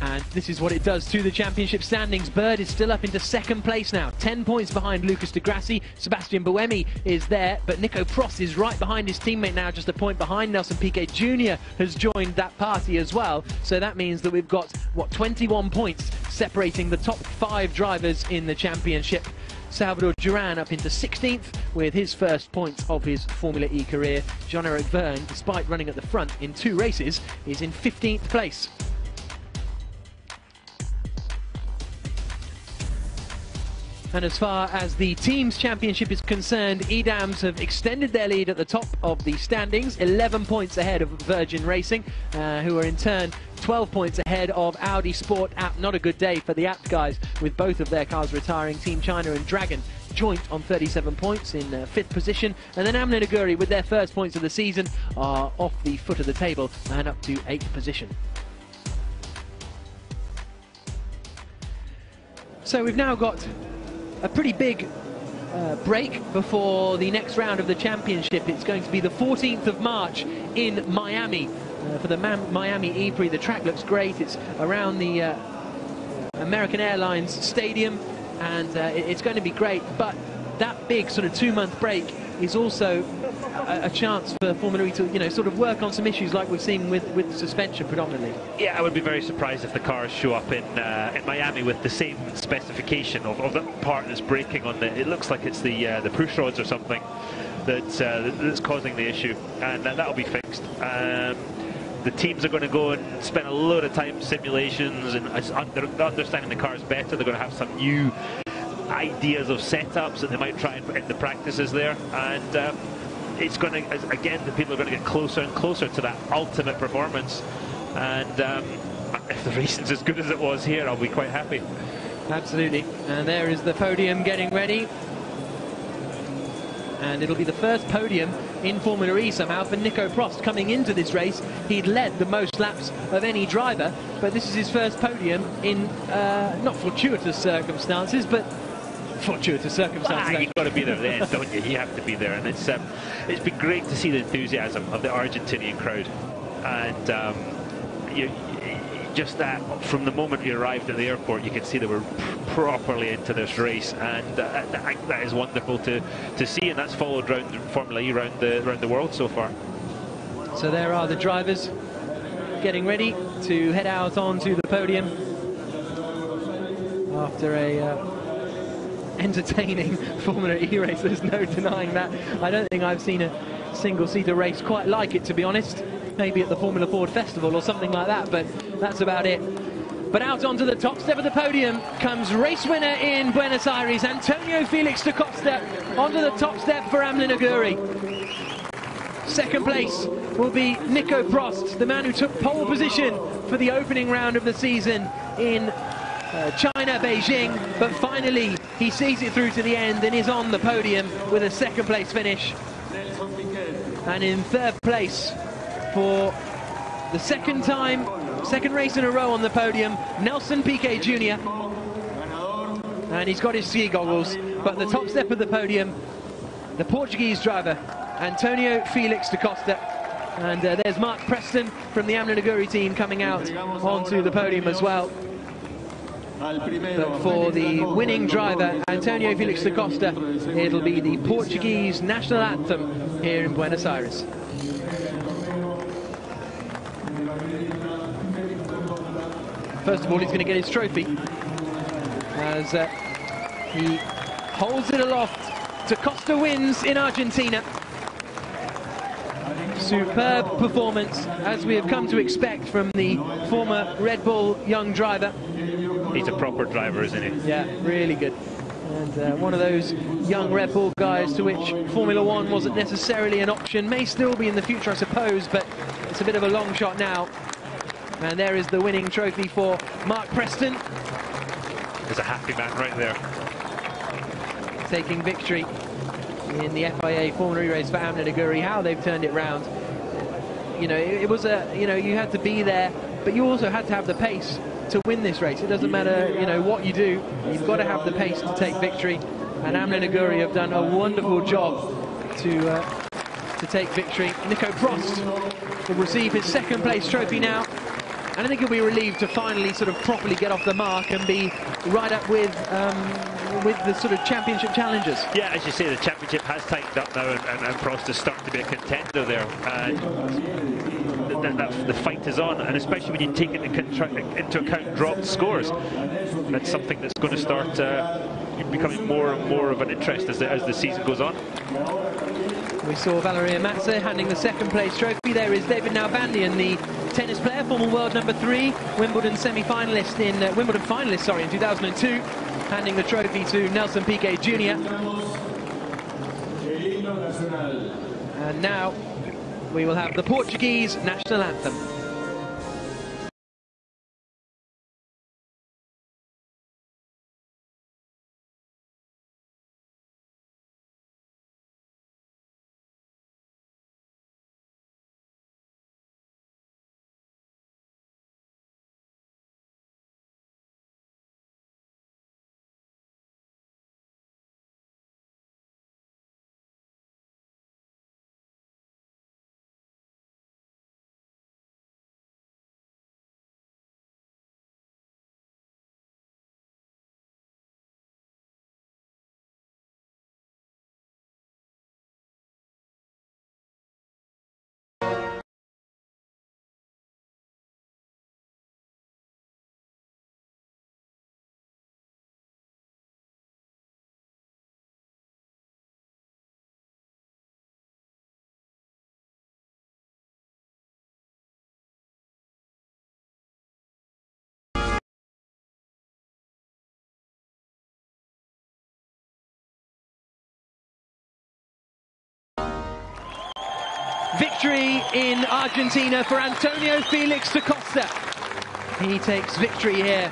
And this is what it does to the championship standings. Bird is still up into 2nd place now, 10 points behind Lucas de Grassi. Sebastian Buemi is there, but Nico Prost is right behind his teammate now, just a point behind. Nelson Piquet Jr. has joined that party as well. So that means that we've got, 21 points separating the top 5 drivers in the championship. Salvador Duran up into 16th with his first points of his Formula E career. Jean-Eric Verne, despite running at the front in 2 races, is in 15th place. And as far as the team's championship is concerned, EDAMS have extended their lead at the top of the standings, 11 points ahead of Virgin Racing, who are in turn 12 points ahead of Audi Sport App. Not a good day for the App guys, with both of their cars retiring. Team China and Dragon joint on 37 points in 5th position, and then Amlin Aguri with their first points of the season are off the foot of the table and up to 8th position. So we've now got a pretty big break before the next round of the championship. It's going to be the 14th of March in Miami for the Miami ePrix. The track looks great. It's around the American Airlines Stadium, and it's going to be great. But that big sort of 2-month break is also a chance for Formula E to, you know, sort of work on some issues like we've seen with suspension predominantly. Yeah, I would be very surprised if the cars show up in Miami with the same specification of the part that's breaking on the. It looks like it's the push rods or something that's causing the issue, and that'll be fixed. The teams are going to go and spend a lot of time simulations and understanding the cars better. They're going to have some new ideas of setups that they might try and put in the practices there, and it's going to, again, the people are going to get closer and closer to that ultimate performance, and if the racing's as good as it was here, I'll be quite happy. Absolutely. And there is the podium getting ready, and it'll be the first podium in Formula E somehow for Nico Prost. Coming into this race, he'd led the most laps of any driver, but this is his first podium in not fortuitous circumstances, but fortuitous circumstances. You've got to be there then, don't you? You have to be there, and it's been great to see the enthusiasm of the Argentinian crowd, and just that from the moment we arrived at the airport, you can see they were properly into this race, and that is wonderful to see, and that's followed around Formula E around the world so far. So there are the drivers getting ready to head out onto the podium after a entertaining Formula E race. There's no denying that. I don't think I've seen a single-seater race quite like it, to be honest. Maybe at the Formula Ford Festival or something like that, but that's about it. But out onto the top step of the podium comes race winner in Buenos Aires, Antonio Felix da Costa, onto the top step for Amlin Aguri. Second place will be Nico Prost, the man who took pole position for the opening round of the season in China, Beijing, but finally he sees it through to the end and is on the podium with a second place finish. And in third place for the second race in a row on the podium, Nelson Piquet Jr. And he's got his ski goggles, but the top step of the podium, the Portuguese driver, Antonio Felix da Costa. And there's Mark Preston from the Amlin Aguri team coming out onto the podium as well. But for the winning driver, Antonio Felix da Costa, it'll be the Portuguese national anthem here in Buenos Aires. First of all, he's going to get his trophy as he holds it aloft. Da Costa wins in Argentina. Superb performance, as we have come to expect from the former Red Bull young driver. He's a proper driver, isn't he? Yeah, really good. And one of those young Red Bull guys to which Formula One wasn't necessarily an option. May still be in the future, I suppose, but it's a bit of a long shot now. And there is the winning trophy for Mark Preston. There's a happy man right there. Taking victory in the FIA Formula E race for Amlin Aguri. How they've turned it round. You know, it was you had to be there, but you also had to have the pace to win this race. It doesn't matter, what you do, you've got to have the pace to take victory. And Amlin Aguri have done a wonderful job to take victory. Nico Prost will receive his second place trophy now. And I think he'll be relieved to finally sort of properly get off the mark and be right up with the sort of championship challengers. Yeah, as you say, the championship has tightened up now, and Prost is starting to be a contender there. The fight is on, and especially when you take into account dropped scores. That's something that's going to start becoming more and more of an interest as the season goes on. We saw Valeria Mazza handing the second place trophy. There is David Nalbandian, the tennis player, former world number 3, Wimbledon semi-finalist Wimbledon finalist, in 2002, handing the trophy to Nelson Piquet Jr. And now we will have the Portuguese national anthem. victory in Argentina for Antonio Felix da Costa. He takes victory here.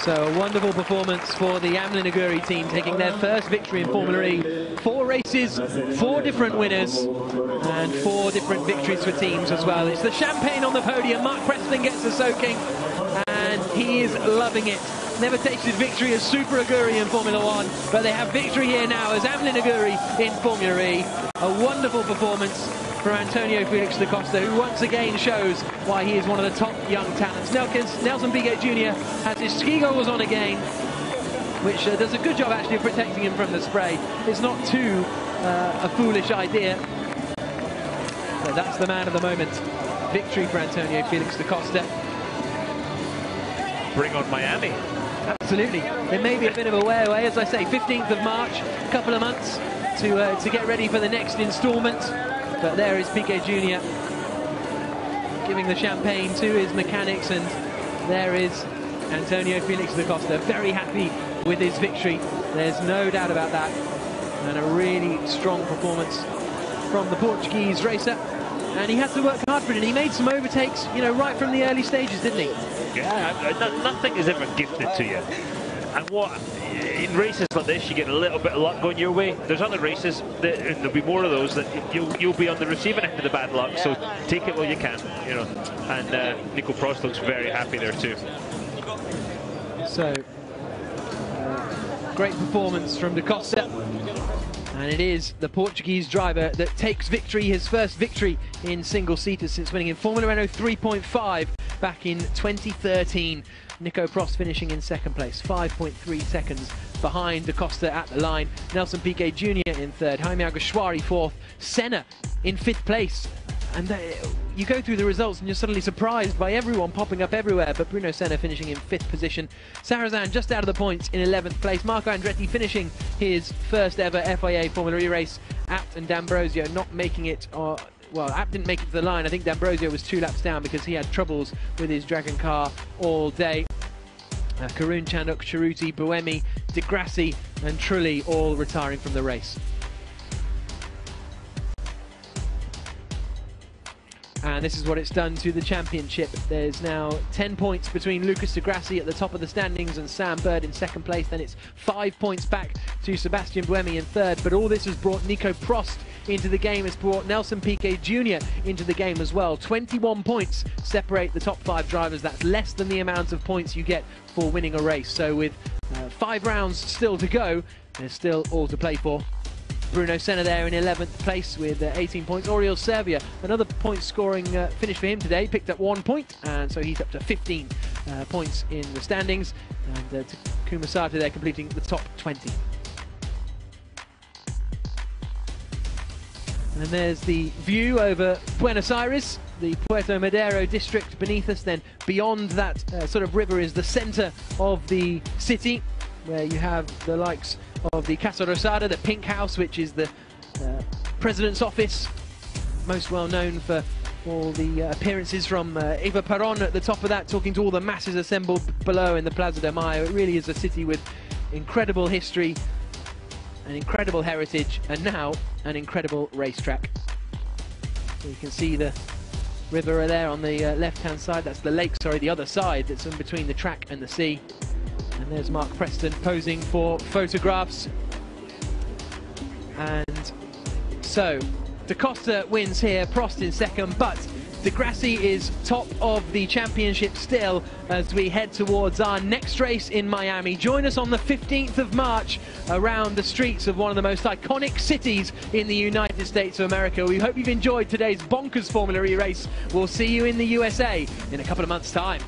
So a wonderful performance for the Amlin Aguri team, taking their first victory in Formula E. 4 races, 4 different winners, and 4 different victories for teams as well. It's the champagne on the podium. Mark Preston gets the soaking, and he is loving it. Never tasted victory as Super Aguri in Formula 1, but they have victory here now as Amlin Aguri in Formula E. A wonderful performance for Antonio Felix da Costa, who once again shows why he is one of the top young talents. Nelson Piquet Jr. has his ski goggles on again, which does a good job actually of protecting him from the spray. It's not too a foolish idea. So that's the man of the moment. Victory for Antonio Felix da Costa. Bring on Miami. Absolutely. It may be a bit of a way away, as I say, 15th of March, a couple of months to get ready for the next instalment. But there is Piquet Jr. giving the champagne to his mechanics, and there is Antonio Felix da Costa, very happy with his victory. There's no doubt about that. And a really strong performance from the Portuguese racer. And he had to work hard for it, and he made some overtakes, you know, right from the early stages, didn't he? Yeah, nothing is ever gifted to you. And what, in races like this, you get a little bit of luck going your way. There's other races, and there'll be more of those, that you'll be on the receiving end of the bad luck, so take it while you can, you know. And Nico Prost looks very happy there too. So, great performance from da Costa. And it is the Portuguese driver that takes victory, his first victory in single-seaters since winning in Formula Renault 3.5 back in 2013. Nico Prost finishing in second place, 5.3 seconds behind da Costa at the line. Nelson Piquet Jr. in third, Jaime Alguersuari fourth, Senna in fifth place. And you go through the results and you're suddenly surprised by everyone popping up everywhere, but Bruno Senna finishing in 5th position. Sarrazin just out of the points in 11th place. Marco Andretti finishing his first ever FIA Formula E race. Abt and D'Ambrosio not making it, well, Abt didn't make it to the line. I think D'Ambrosio was 2 laps down because he had troubles with his Dragon car all day. Karun, Chanduk, Cerruti, Buemi, Di Grassi and Trulli all retiring from the race. And this is what it's done to the championship. There's now 10 points between Lucas Di Grassi at the top of the standings and Sam Bird in second place. Then it's 5 points back to Sebastian Buemi in third. But all this has brought Nico Prost into the game. It's brought Nelson Piquet Jr. into the game as well. 21 points separate the top 5 drivers. That's less than the amount of points you get for winning a race. So with 5 rounds still to go, there's still all to play for. Bruno Senna there in 11th place with 18 points. Oriol Servia, another point scoring finish for him today, picked up 1 point, and so he's up to 15 points in the standings. And Takuma Sato there completing the top 20. And then there's the view over Buenos Aires, the Puerto Madero district beneath us. Then beyond that sort of river is the centre of the city, where you have the likes of the Casa Rosada, the Pink House, which is the President's office, most well known for all the appearances from Eva Perón at the top of that, talking to all the masses assembled below in the Plaza de Mayo. It really is a city with incredible history, an incredible heritage, and now an incredible racetrack. So you can see the river there on the left-hand side. That's the lake, sorry, the other side that's in between the track and the sea. And there's Mark Preston posing for photographs. And so, da Costa wins here, Prost in second, but Di Grassi is top of the championship still as we head towards our next race in Miami. Join us on the 15th of March around the streets of one of the most iconic cities in the United States of America. We hope you've enjoyed today's bonkers Formula E race. We'll see you in the USA in a couple of months' time.